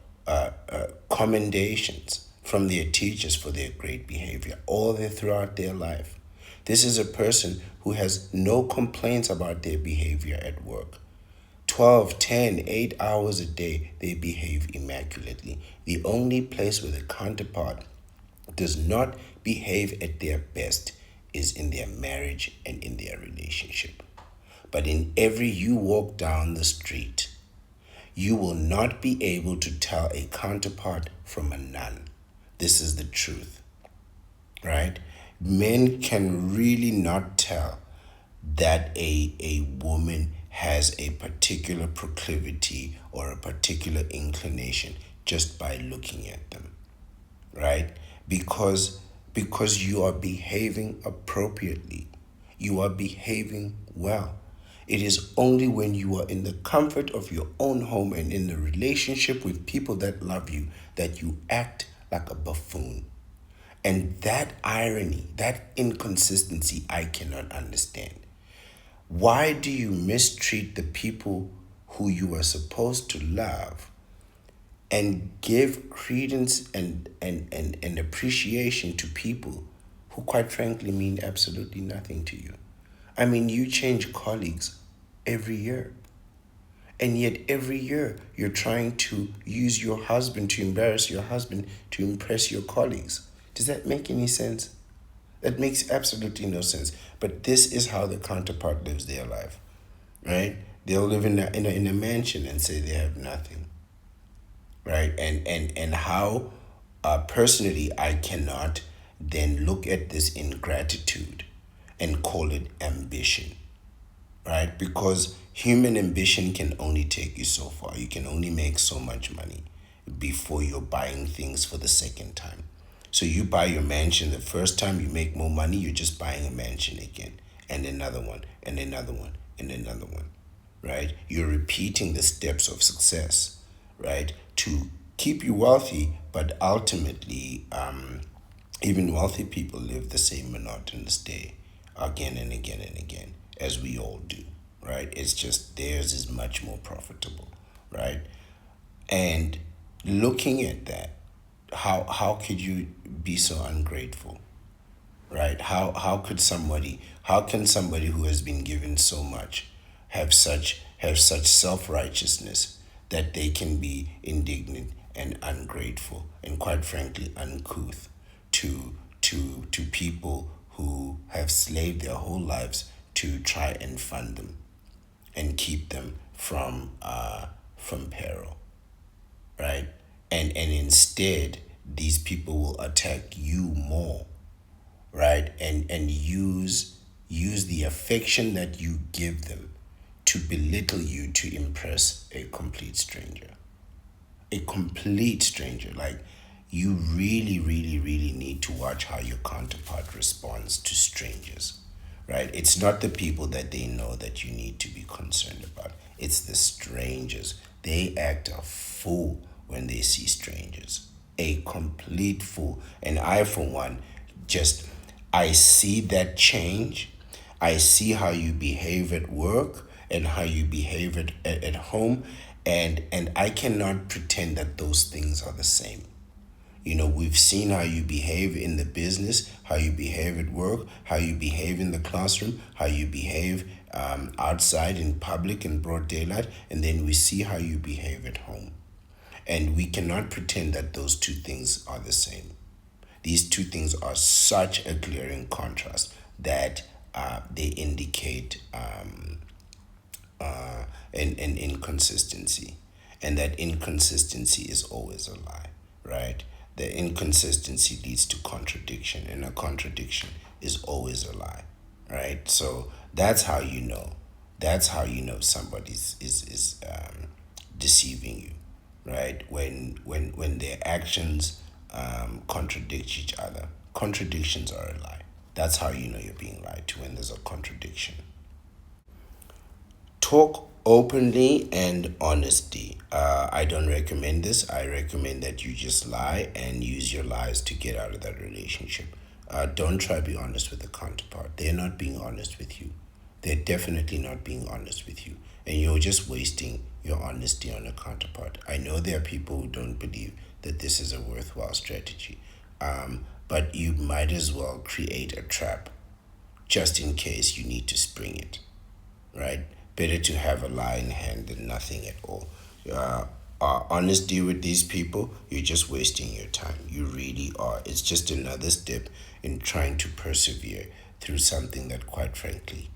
A: commendations from their teachers for their great behavior all throughout their life. This is a person who has no complaints about their behavior at work. 12, 10, 8 hours a day, they behave immaculately. The only place where the counterpart does not behave at their best is in their marriage and in their relationship. But in every you walk down the street, you will not be able to tell a counterpart from a nun. This is the truth, right? Men can really not tell that a woman has a particular proclivity or a particular inclination just by looking at them, right? Because you are behaving appropriately. You are behaving well. It is only when you are in the comfort of your own home and in a relationship with people that love you that you act like a buffoon. And that irony, that inconsistency, I cannot understand. Why do you mistreat the people who you are supposed to love and give credence and appreciation to people who, quite frankly, mean absolutely nothing to you? I mean, you change colleagues every year. And yet every year you're trying to use your husband to embarrass your husband to impress your colleagues. Does that make any sense? That makes absolutely no sense. But this is how the counterpart lives their life, right? They'll live in a mansion and say they have nothing, right? And how personally I cannot then look at this ingratitude and call it ambition, right? Because human ambition can only take you so far. You can only make so much money before you're buying things for the second time. So you buy your mansion, the first time you make more money, you're just buying a mansion again, and another one, and another one, and another one, right? You're repeating the steps of success, right? To keep you wealthy, but ultimately, even wealthy people live the same monotonous day again and again and again, as we all do, right? It's just theirs is much more profitable, right? And looking at that, how could you be so ungrateful, right? How can somebody who has been given so much have such self-righteousness that they can be indignant and ungrateful and, quite frankly, uncouth to people who have slaved their whole lives to try and fund them and keep them from peril, right? And instead, these people will attack you more, right? And use the affection that you give them to belittle you to impress a complete stranger. A complete stranger. Like, you really, really, really need to watch how your counterpart responds to strangers, right? It's not the people that they know that you need to be concerned about. It's the strangers. They act a fool when they see strangers. A complete fool. And I, for one, just, I see that change. I see how you behave at work and how you behave at home, and I cannot pretend that those things are the same. You know, we've seen how you behave in the business, how you behave at work, how you behave in the classroom, how you behave outside in public in broad daylight, and then we see how you behave at home. And we cannot pretend that those two things are the same. These two things are such a glaring contrast that they indicate an inconsistency. And that inconsistency is always a lie, right? The inconsistency leads to contradiction, and a contradiction is always a lie, right? So that's how you know. That's how you know somebody's is deceiving you, right? When their actions contradict each other. Contradictions are a lie. That's how you know you're being lied to, when there's a contradiction. Talk openly and honesty. I don't recommend this. I recommend that you just lie and use your lies to get out of that relationship. Don't try to be honest with the counterpart. They're not being honest with you. They're definitely not being honest with you. And you're just wasting your honesty on a counterpart. I know there are people who don't believe that this is a worthwhile strategy. But you might as well create a trap just in case you need to spring it, right? Better to have a lie in hand than nothing at all. Uh, Honesty with these people, you're just wasting your time. You really are. It's just another step in trying to persevere through something that, quite frankly,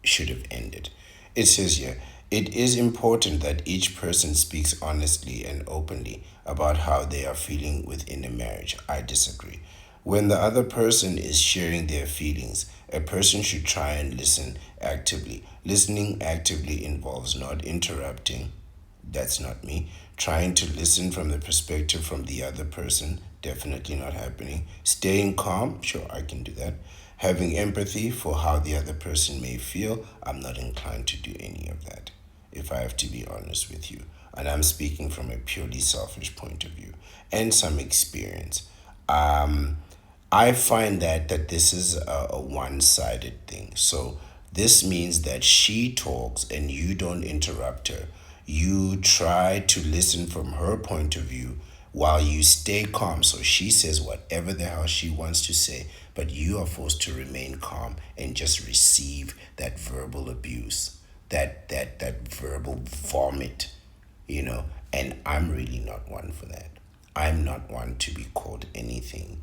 A: should have ended. It says here, it is important that each person speaks honestly and openly about how they are feeling within a marriage. I disagree. When the other person is sharing their feelings, a person should try and listen actively. Listening actively involves not interrupting, that's not me. Trying to listen from the perspective from the other person, definitely not happening. Staying calm, sure, I can do that. Having empathy for how the other person may feel, I'm not inclined to do any of that, if I have to be honest with you. And I'm speaking from a purely selfish point of view and some experience. Um, I find that this is a one-sided thing. So this means that she talks and you don't interrupt her. You try to listen from her point of view while you stay calm. So she says whatever the hell she wants to say, but you are forced to remain calm and just receive that verbal abuse, that verbal vomit, you know. And I'm really not one for that. I'm not one to be called anything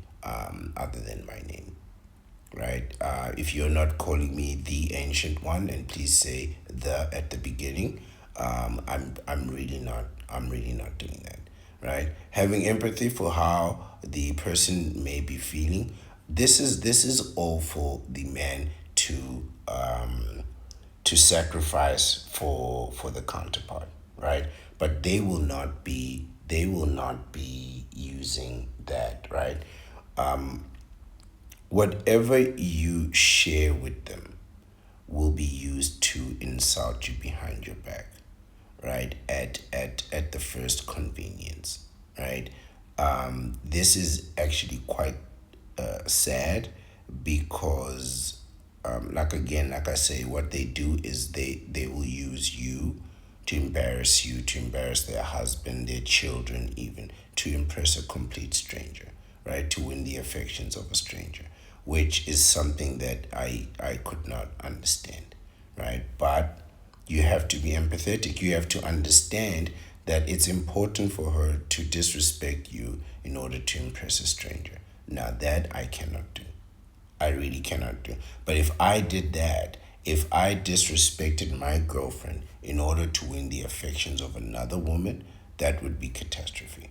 A: other than my name, right? If you're not calling me the ancient one, and please say the at the beginning, I'm really not. I'm really not doing that, right? Having empathy for how the person may be feeling. This is all for the man to sacrifice for the counterpart, right? But they will not be they will not be using that, right? Whatever you share with them will be used to insult you behind your back, right? At the first convenience, right? This is actually quite sad because, like I say, what they do is they will use you to embarrass their husband, their children, even to impress a complete stranger, right? To win the affections of a stranger, which is something that I could not understand, right? But you have to be empathetic. You have to understand that it's important for her to disrespect you in order to impress a stranger. Now, that I cannot do. I really cannot do. But if I did that, if I disrespected my girlfriend in order to win the affections of another woman, that would be catastrophe,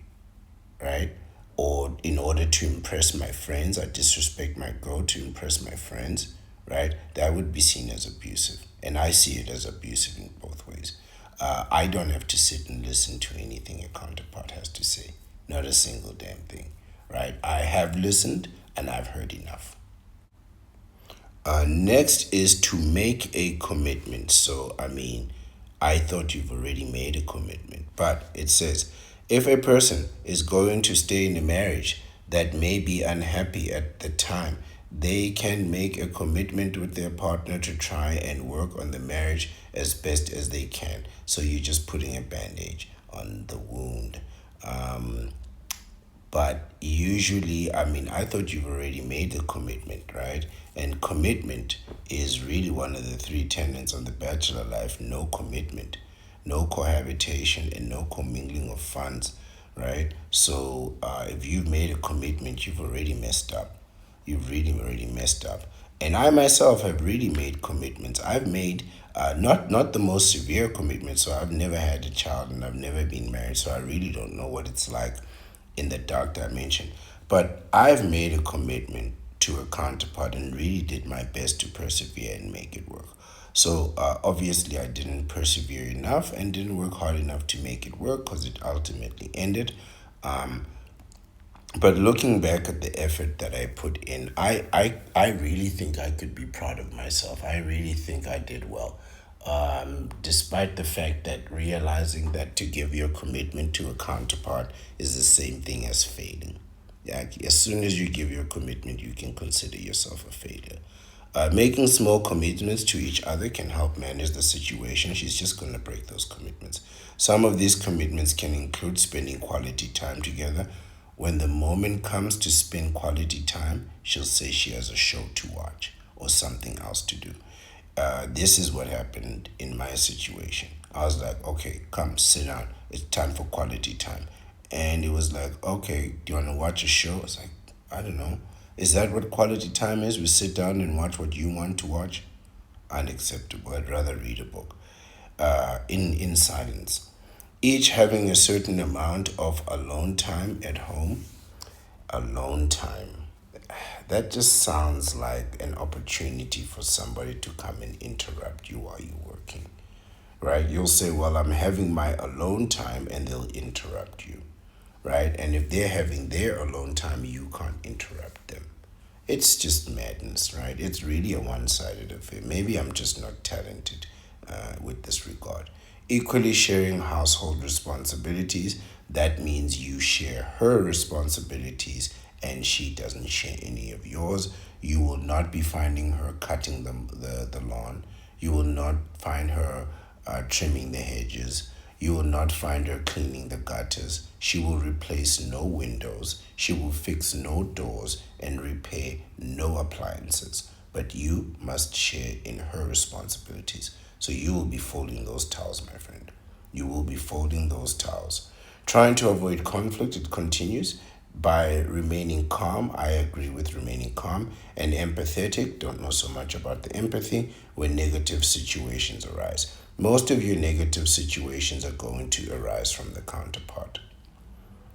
A: right? Or in order to impress my friends, I disrespect my girl to impress my friends, right? That would be seen as abusive. And I see it as abusive in both ways. I don't have to sit and listen to anything a counterpart has to say, not a single damn thing, right? I have listened and I've heard enough. Next is to make a commitment. So, I mean, I thought you've already made a commitment, but it says if a person is going to stay in a marriage that may be unhappy at the time, they can make a commitment with their partner to try and work on the marriage as best as they can. So, you're just putting a bandage on the wound. But usually, I mean, I thought you've already made the commitment, right? And commitment is really one of the three tenets on the bachelor life: no commitment, no cohabitation, and no commingling of funds, right? So if you've made a commitment, you've already messed up. You've really already messed up. And I myself have really made commitments. I've made not the most severe commitments. So I've never had a child and I've never been married. So I really don't know what it's like in the dark dimension. But I've made a commitment to a counterpart and really did my best to persevere and make it work. So obviously, I didn't persevere enough and didn't work hard enough to make it work because it ultimately ended. But looking back at the effort that I put in, I really think I could be proud of myself. I really think I did well. Despite the fact that realizing that to give your commitment to a counterpart is the same thing as failing. Yeah, as soon as you give your commitment, you can consider yourself a failure. Making small commitments to each other can help manage the situation. She's just going to break those commitments. Some of these commitments can include spending quality time together. When the moment comes to spend quality time, she'll say she has a show to watch or something else to do. This is what happened in my situation. I was like, okay, come sit down. It's time for quality time. And it was like, okay, do you want to watch a show? I was like, I don't know. Is that what quality time is? We sit down and watch what you want to watch? Unacceptable. I'd rather read a book in silence. Each having a certain amount of alone time at home. Alone time. That just sounds like an opportunity for somebody to come and interrupt you while you're working, right? You'll say, well, I'm having my alone time, and they'll interrupt you, right? And if they're having their alone time, you can't interrupt them. It's just madness, right? It's really a one sided affair. Maybe I'm just not talented with this regard. Equally sharing household responsibilities, that means you share her responsibilities and she doesn't share any of yours. You will not be finding her cutting the lawn. You will not find her trimming the hedges. You will not find her cleaning the gutters. She will replace no windows. She will fix no doors and repair no appliances. But you must share in her responsibilities. So you will be folding those towels, my friend. You will be folding those towels. Trying to avoid conflict, it continues by remaining calm. I agree with remaining calm and empathetic. Don't know so much about the empathy when negative situations arise. Most of your negative situations are going to arise from the counterpart,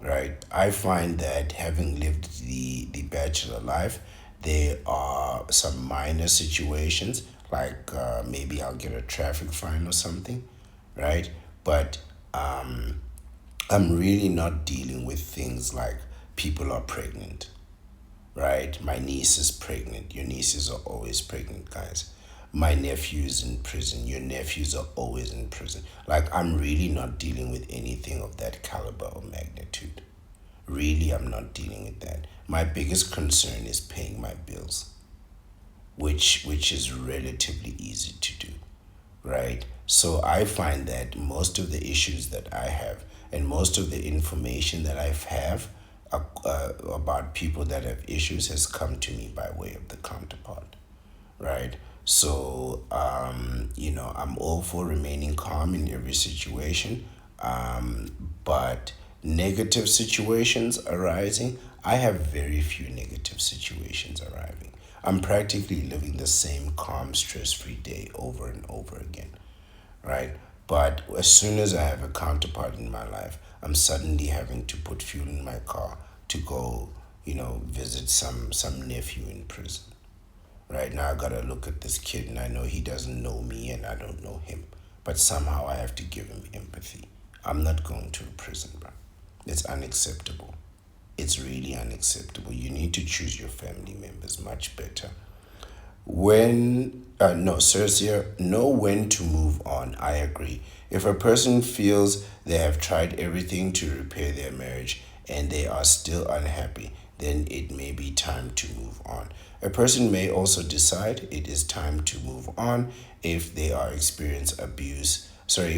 A: right? I find that having lived the bachelor life, there are some minor situations like maybe I'll get a traffic fine or something, right? But I'm really not dealing with things like people are pregnant, right? My niece is pregnant. Your nieces are always pregnant, guys. My nephew's in prison. Your nephews are always in prison. Like, I'm really not dealing with anything of that caliber or magnitude. Really, I'm not dealing with that. My biggest concern is paying my bills, which is relatively easy to do, right? So I find that most of the issues that I have and most of the information that I have about people that have issues has come to me by way of the counterpart, right? So, I'm all for remaining calm in every situation, but negative situations arising, I have very few negative situations arriving. I'm practically living the same calm, stress free day over and over again, right? But as soon as I have a counterpart in my life, I'm suddenly having to put fuel in my car to go, visit some nephew in prison. Right now, I gotta look at this kid, and I know he doesn't know me, and I don't know him. But somehow, I have to give him empathy. I'm not going to a prison, bro. It's unacceptable. It's really unacceptable. You need to choose your family members much better. No, Cercia, know when to move on. I agree. If a person feels they have tried everything to repair their marriage and they are still unhappy, then it may be time to move on. A person may also decide it is time to move on if they are if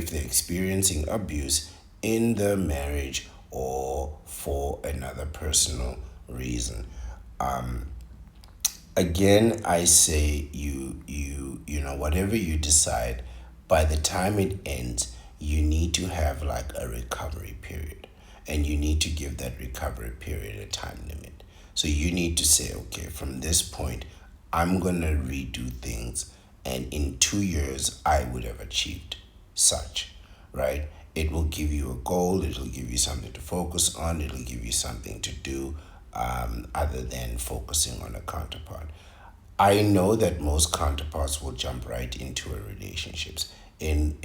A: they're experiencing abuse in the marriage or for another personal reason. Again, I say whatever you decide, by the time it ends, you need to have like a recovery period, and you need to give that recovery period a time limit. So you need to say, okay, from this point, I'm gonna redo things, and in 2 years I would have achieved such, right? It will give you a goal, it'll give you something to focus on, it'll give you something to do, other than focusing on a counterpart. I know that most counterparts will jump right into a relationships in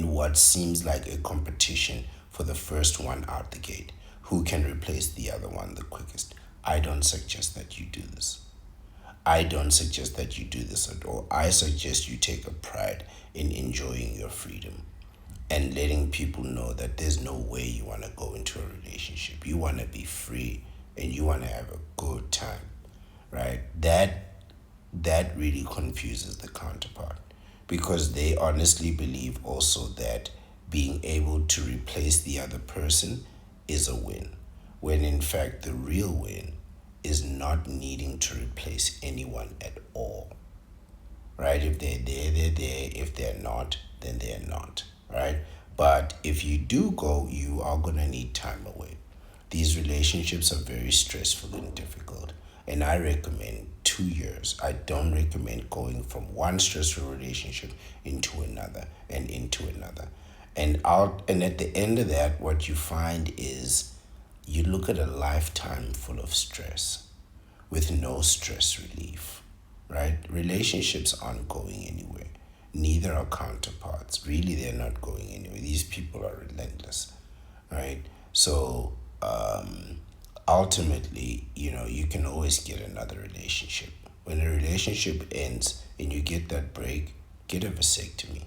A: what seems like a competition for the first one out the gate. Who can replace the other one the quickest? I don't suggest that you do this. I don't suggest that you do this at all. I suggest you take a pride in enjoying your freedom and letting people know that there's no way you want to go into a relationship. You want to be free and you want to have a good time, right? That really confuses the counterpart because they honestly believe also that being able to replace the other person is a win, when in fact the real win is not needing to replace anyone at all, right? If they're there, they're there. If they're not, then they're not, right? But if you do go, you are going to need time away. These relationships are very stressful and difficult. And I recommend 2 years. I don't recommend going from one stressful relationship into another and into another. And at the end of that, what you find is you look at a lifetime full of stress with no stress relief, right? Relationships aren't going anywhere. Neither are counterparts. Really, they're not going anywhere. These people are relentless, right? So ultimately, you can always get another relationship. When a relationship ends and you get that break, get a vasectomy.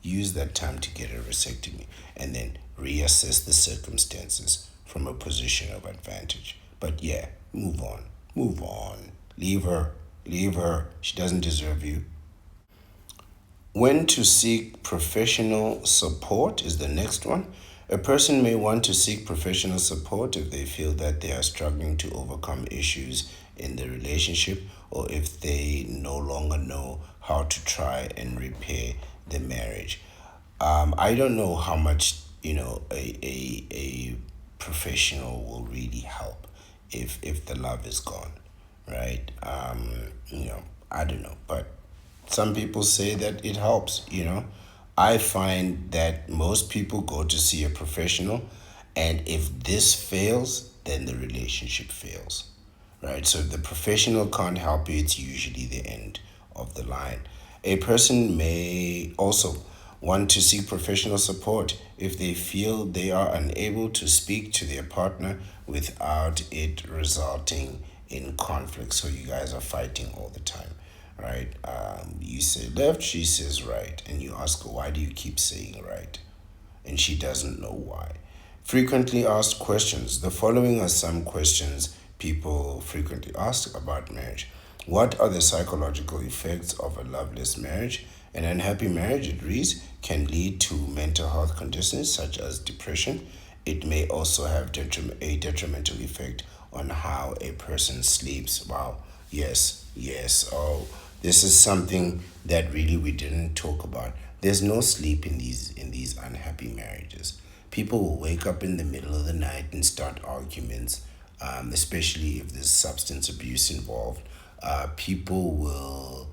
A: Use that time to get a vasectomy and then reassess the circumstances from a position of advantage. But yeah, move on. Move on. Leave her. Leave her. She doesn't deserve you. When to seek professional support is the next one. A person may want to seek professional support if they feel that they are struggling to overcome issues in the relationship or if they no longer know how to try and repair the marriage. I don't know how much, a professional will really help if the love is gone, right? I don't know, but some people say that it helps. I find that most people go to see a professional, and if this fails, then the relationship fails, right? So if the professional can't help you, it's usually the end of the line. A person may also want to seek professional support if they feel they are unable to speak to their partner without it resulting in conflict. So you guys are fighting all the time, right? You say left, she says right, and you ask her, why do you keep saying right? And she doesn't know why. Frequently asked questions. The following are some questions people frequently ask about marriage. What are the psychological effects of a loveless marriage? An unhappy marriage, it reads, can lead to mental health conditions such as depression. It may also have a detrimental effect on how a person sleeps. Wow. Yes, yes. Oh, this is something that really we didn't talk about. There's no sleep in these unhappy marriages. People will wake up in the middle of the night and start arguments, especially if there's substance abuse involved. People will,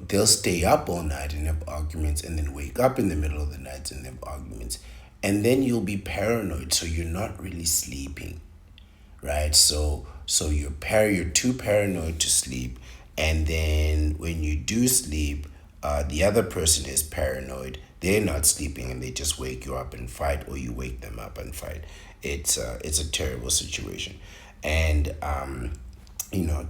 A: they'll stay up all night and have arguments and then wake up in the middle of the night and have arguments. And then you'll be paranoid, so you're not really sleeping, right? So you're too paranoid to sleep, and then when you do sleep, the other person is paranoid. They're not sleeping, and they just wake you up and fight, or you wake them up and fight. It's a terrible situation, and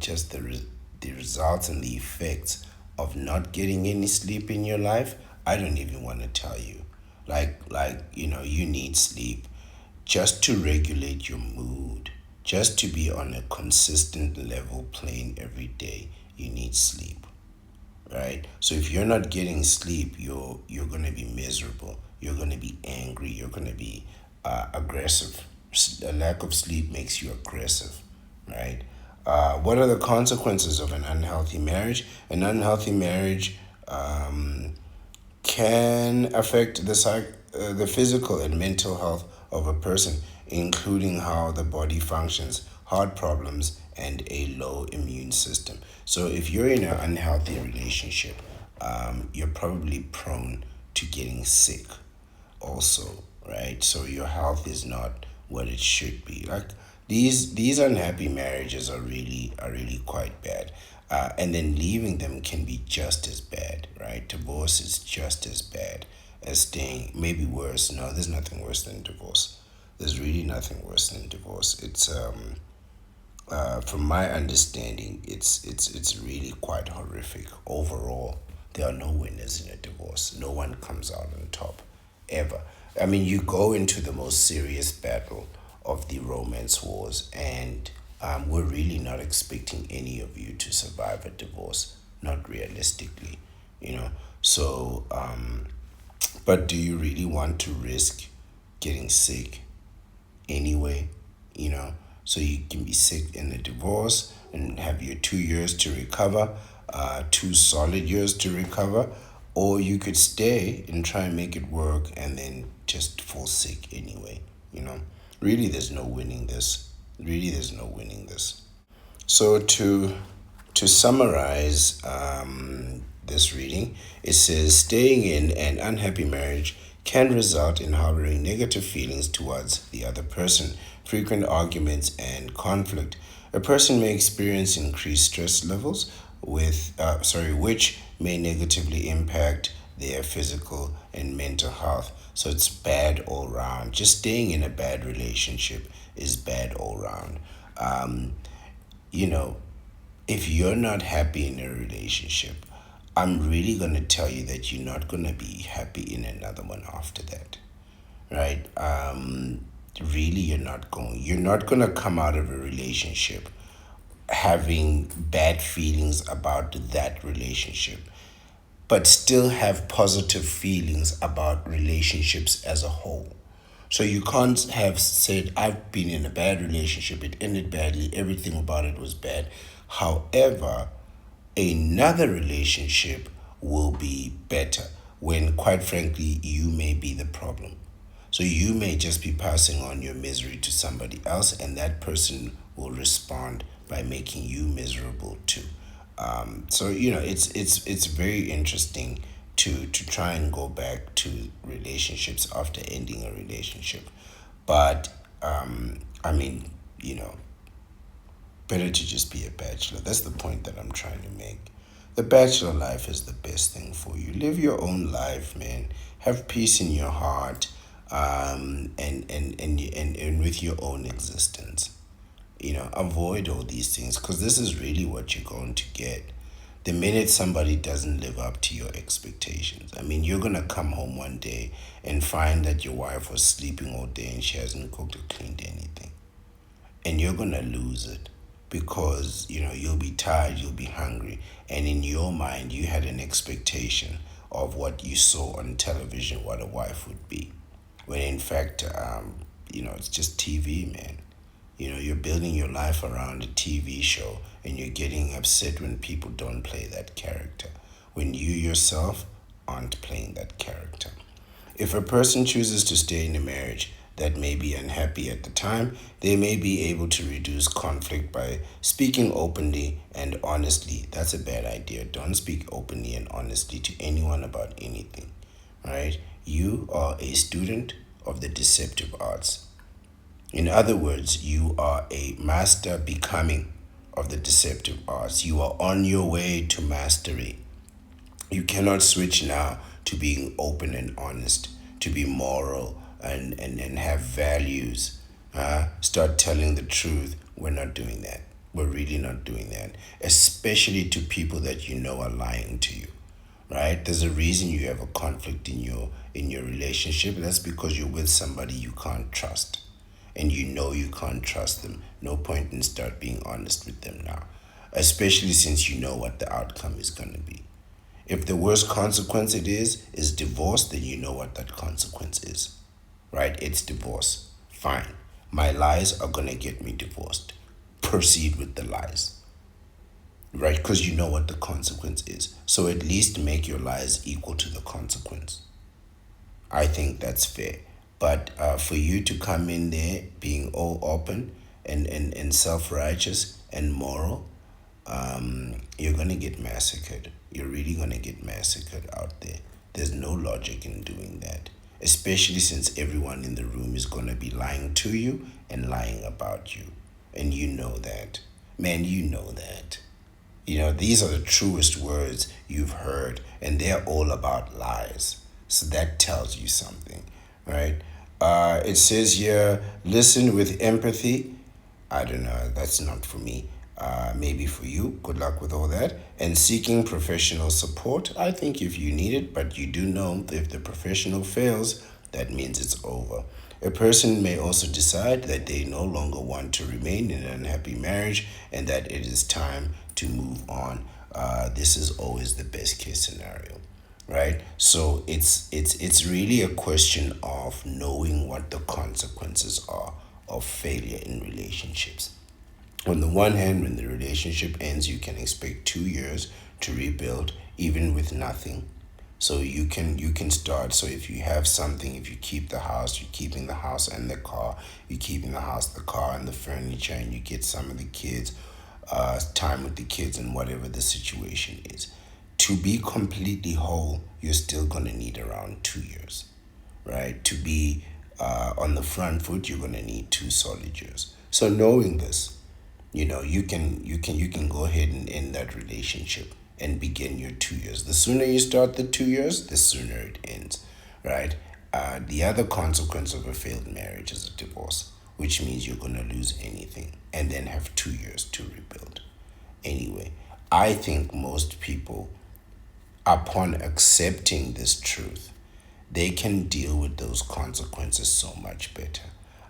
A: just the results and the effects of not getting any sleep in your life. I don't even want to tell you. You need sleep just to regulate your mood, just to be on a consistent level plane every day. You need sleep, right? So if you're not getting sleep, you're gonna be miserable. You're gonna be angry. You're gonna be aggressive. A lack of sleep makes you aggressive, right? What are the consequences of an unhealthy marriage? An unhealthy marriage can affect the physical and mental health of a person, including how the body functions, heart problems, and a low immune system. So, if you're in an unhealthy relationship, you're probably prone to getting sick also, right? So your health is not what it should be. Like these unhappy marriages are really quite bad. And then leaving them can be just as bad, right? Divorce is just as bad as staying, maybe worse. No, there's nothing worse than divorce. There's really nothing worse than divorce. From my understanding, it's really quite horrific. Overall, there are no winners in a divorce. No one comes out on top, ever. I mean, you go into the most serious battle of the romance wars, and we're really not expecting any of you to survive a divorce. Not realistically, you know. So, but do you really want to risk getting sick anyway, so you can be sick in a divorce and have your 2 years to recover, 2 solid years to recover, or you could stay and try and make it work and then just fall sick anyway, really there's no winning this. Really there's no winning this. So to summarize this reading, it says staying in an unhappy marriage can result in harboring negative feelings towards the other person, frequent arguments, and conflict. A person may experience increased stress levels which may negatively impact their physical and mental health. So it's bad all round. Just staying in a bad relationship is bad all round. You know, if you're not happy in a relationship, I'm really going to tell you that you're not going to be happy in another one after that, right? Really, you're not going to come out of a relationship having bad feelings about that relationship, but still have positive feelings about relationships as a whole. So you can't have said, I've been in a bad relationship, it ended badly, everything about it was bad. However, another relationship will be better when, quite frankly, you may be the problem. So you may just be passing on your misery to somebody else, and that person will respond by making you miserable too. It's very interesting to try and go back to relationships after ending a relationship, but I mean, better to just be a bachelor. That's the point that I'm trying to make. The bachelor life is the best thing for you. Live your own life, man. Have peace in your heart, and with your own existence. Avoid all these things because this is really what you're going to get. The minute somebody doesn't live up to your expectations, I mean, you're going to come home one day and find that your wife was sleeping all day and she hasn't cooked or cleaned anything. And you're going to lose it because, you'll be tired, you'll be hungry. And in your mind, you had an expectation of what you saw on television, what a wife would be. When in fact, it's just TV, man. You're building your life around a TV show and you're getting upset when people don't play that character, when you yourself aren't playing that character. If a person chooses to stay in a marriage that may be unhappy at the time, they may be able to reduce conflict by speaking openly and honestly. That's a bad idea. Don't speak openly and honestly to anyone about anything, right? You are a student of the deceptive arts. In other words, you are a master becoming of the deceptive arts. You are on your way to mastery. You cannot switch now to being open and honest, to be moral and have values. Start telling the truth. We're not doing that. We're really not doing that. Especially to people that you know are lying to you. Right? There's a reason you have a conflict in your relationship. That's because you're with somebody you can't trust. And you can't trust them. No point in start being honest with them now. Especially since you know what the outcome is gonna be. If the worst consequence is divorce, then you know what that consequence is. Right? It's divorce. Fine. My lies are gonna get me divorced. Proceed with the lies. Right? Because you know what the consequence is. So at least make your lies equal to the consequence. I think that's fair. But for you to come in there being all open and self righteous and moral, you're going to get massacred. You're really going to get massacred out there. There's no logic in doing that, especially since everyone in the room is going to be lying to you and lying about you. And you know that. Man, you know that. These are the truest words you've heard, and they're all about lies. So that tells you something, right? It says here, listen with empathy. I don't know, that's not for me. Maybe for you. Good luck with all that. And seeking professional support. I think if you need it, but you do know if the professional fails, that means it's over. A person may also decide that they no longer want to remain in an unhappy marriage and that it is time to move on. This is always the best case scenario, right? So it's really a question of knowing what the consequences are of failure in relationships. On the one hand, when the relationship ends, you can expect 2 years to rebuild, even with nothing. So you can start. So if you have something, if you keep the house, you're keeping the house and the car, you're keeping the house, the car, and the furniture, and you get some of the kids, time with the kids, and whatever the situation is. To be completely whole, you're still gonna need around 2 years, right? To be on the front foot, you're gonna need 2 solid years. So knowing this, you can go ahead and end that relationship and begin your 2 years. The sooner you start the 2 years, the sooner it ends, right? The other consequence of a failed marriage is a divorce, which means you're gonna lose anything and then have 2 years to rebuild. Anyway, I think most people, upon accepting this truth, they can deal with those consequences so much better.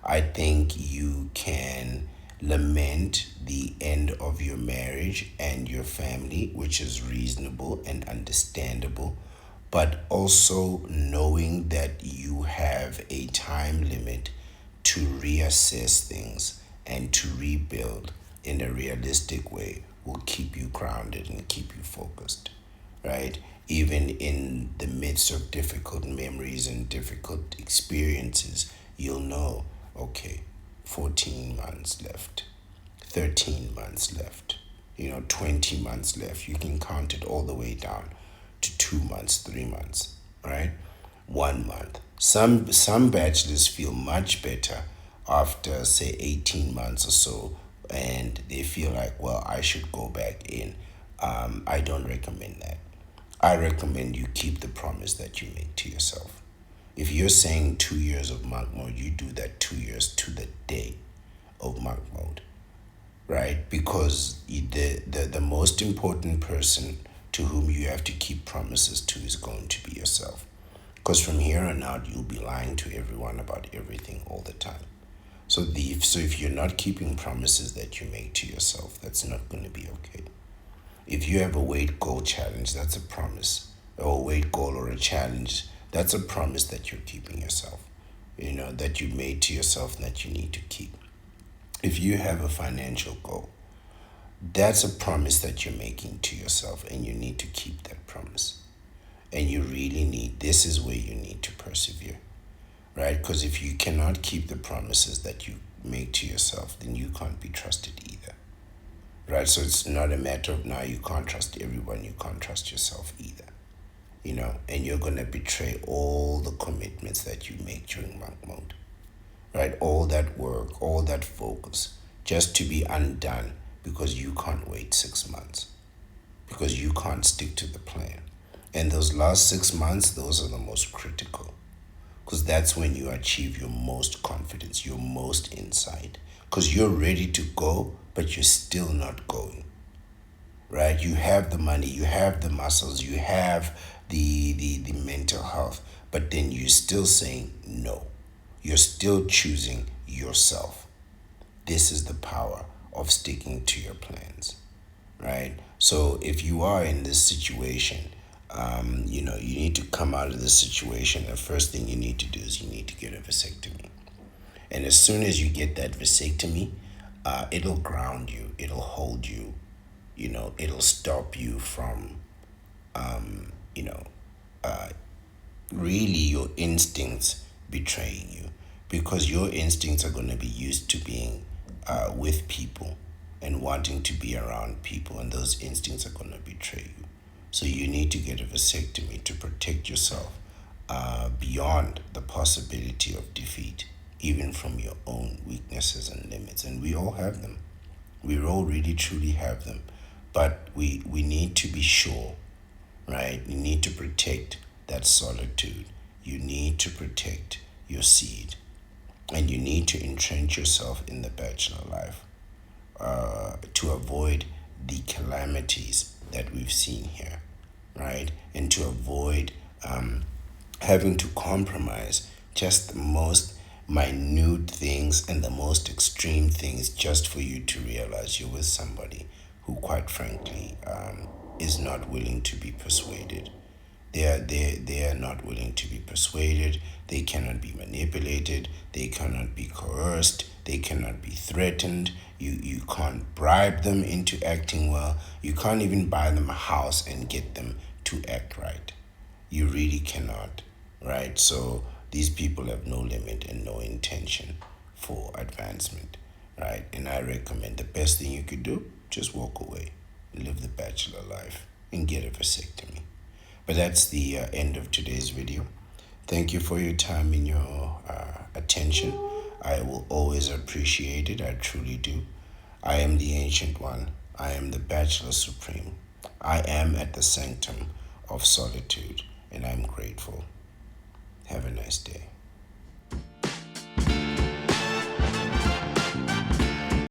A: I think you can lament the end of your marriage and your family, which is reasonable and understandable, but also knowing that you have a time limit to reassess things and to rebuild in a realistic way will keep you grounded and keep you focused, right? Even in the midst of difficult memories and difficult experiences, you'll know, okay, 14 months left, 13 months left, 20 months left. You can count it all the way down to 2 months, 3 months, right? 1 month. Some bachelors feel much better after say 18 months or so, and they feel like, well, I should go back in. I don't recommend that. I recommend you keep the promise that you make to yourself. If you're saying 2 years of monk mode, you do that 2 years to the day of monk mode, right? Because the most important person to whom you have to keep promises to is going to be yourself. Because from here on out, you'll be lying to everyone about everything all the time. So if you're not keeping promises that you make to yourself, that's not going to be okay. If you have a weight goal challenge, that's a promise. Or a weight goal or a challenge, that's a promise that you're keeping yourself. That you made to yourself and that you need to keep. If you have a financial goal, that's a promise that you're making to yourself and you need to keep that promise. And you really this is where you need to persevere, right? Because if you cannot keep the promises that you make to yourself, then you can't be trusted either, right? So it's not a matter of now you can't trust everyone, you can't trust yourself either, and you're going to betray all the commitments that you make during monk mode, right? All that work, all that focus, just to be undone because you can't wait 6 months, because you can't stick to the plan. And those last 6 months, those are the most critical, because that's when you achieve your most confidence, your most insight, because you're ready to go, but you're still not going, right? You have the money, you have the muscles, you have the mental health, but then you're still saying no. You're still choosing yourself. This is the power of sticking to your plans, right? So if you are in this situation, you need to come out of this situation. The first thing you need to do is you need to get a vasectomy. And as soon as you get that vasectomy, it'll ground you, it'll hold you, it'll stop you from, you know, really your instincts betraying you, because your instincts are going to be used to being with people and wanting to be around people, and those instincts are going to betray you. So you need to get a vasectomy to protect yourself beyond the possibility of defeat, even from your own weaknesses and limits. And we all have them. We all really truly have them. But we need to be sure, right? You need to protect that solitude. You need to protect your seed. And you need to entrench yourself in the bachelor life to avoid the calamities that we've seen here, right? And to avoid having to compromise just the most minute things and the most extreme things just for you to realize you're with somebody who, quite frankly, is not willing to be persuaded. They are not willing to be persuaded. They cannot be manipulated. They cannot be coerced. They cannot be threatened. You can't bribe them into acting well. You can't even buy them a house and get them to act right. You really cannot, right? So these people have no limit and no intention for advancement, right? And I recommend the best thing you could do, just walk away, live the bachelor life, and get a vasectomy. But that's the end of today's video. Thank you for your time and your attention. I will always appreciate it. I truly do. I am the Ancient One. I am the Bachelor Supreme. I am at the sanctum of solitude, and I'm grateful. Have a nice day.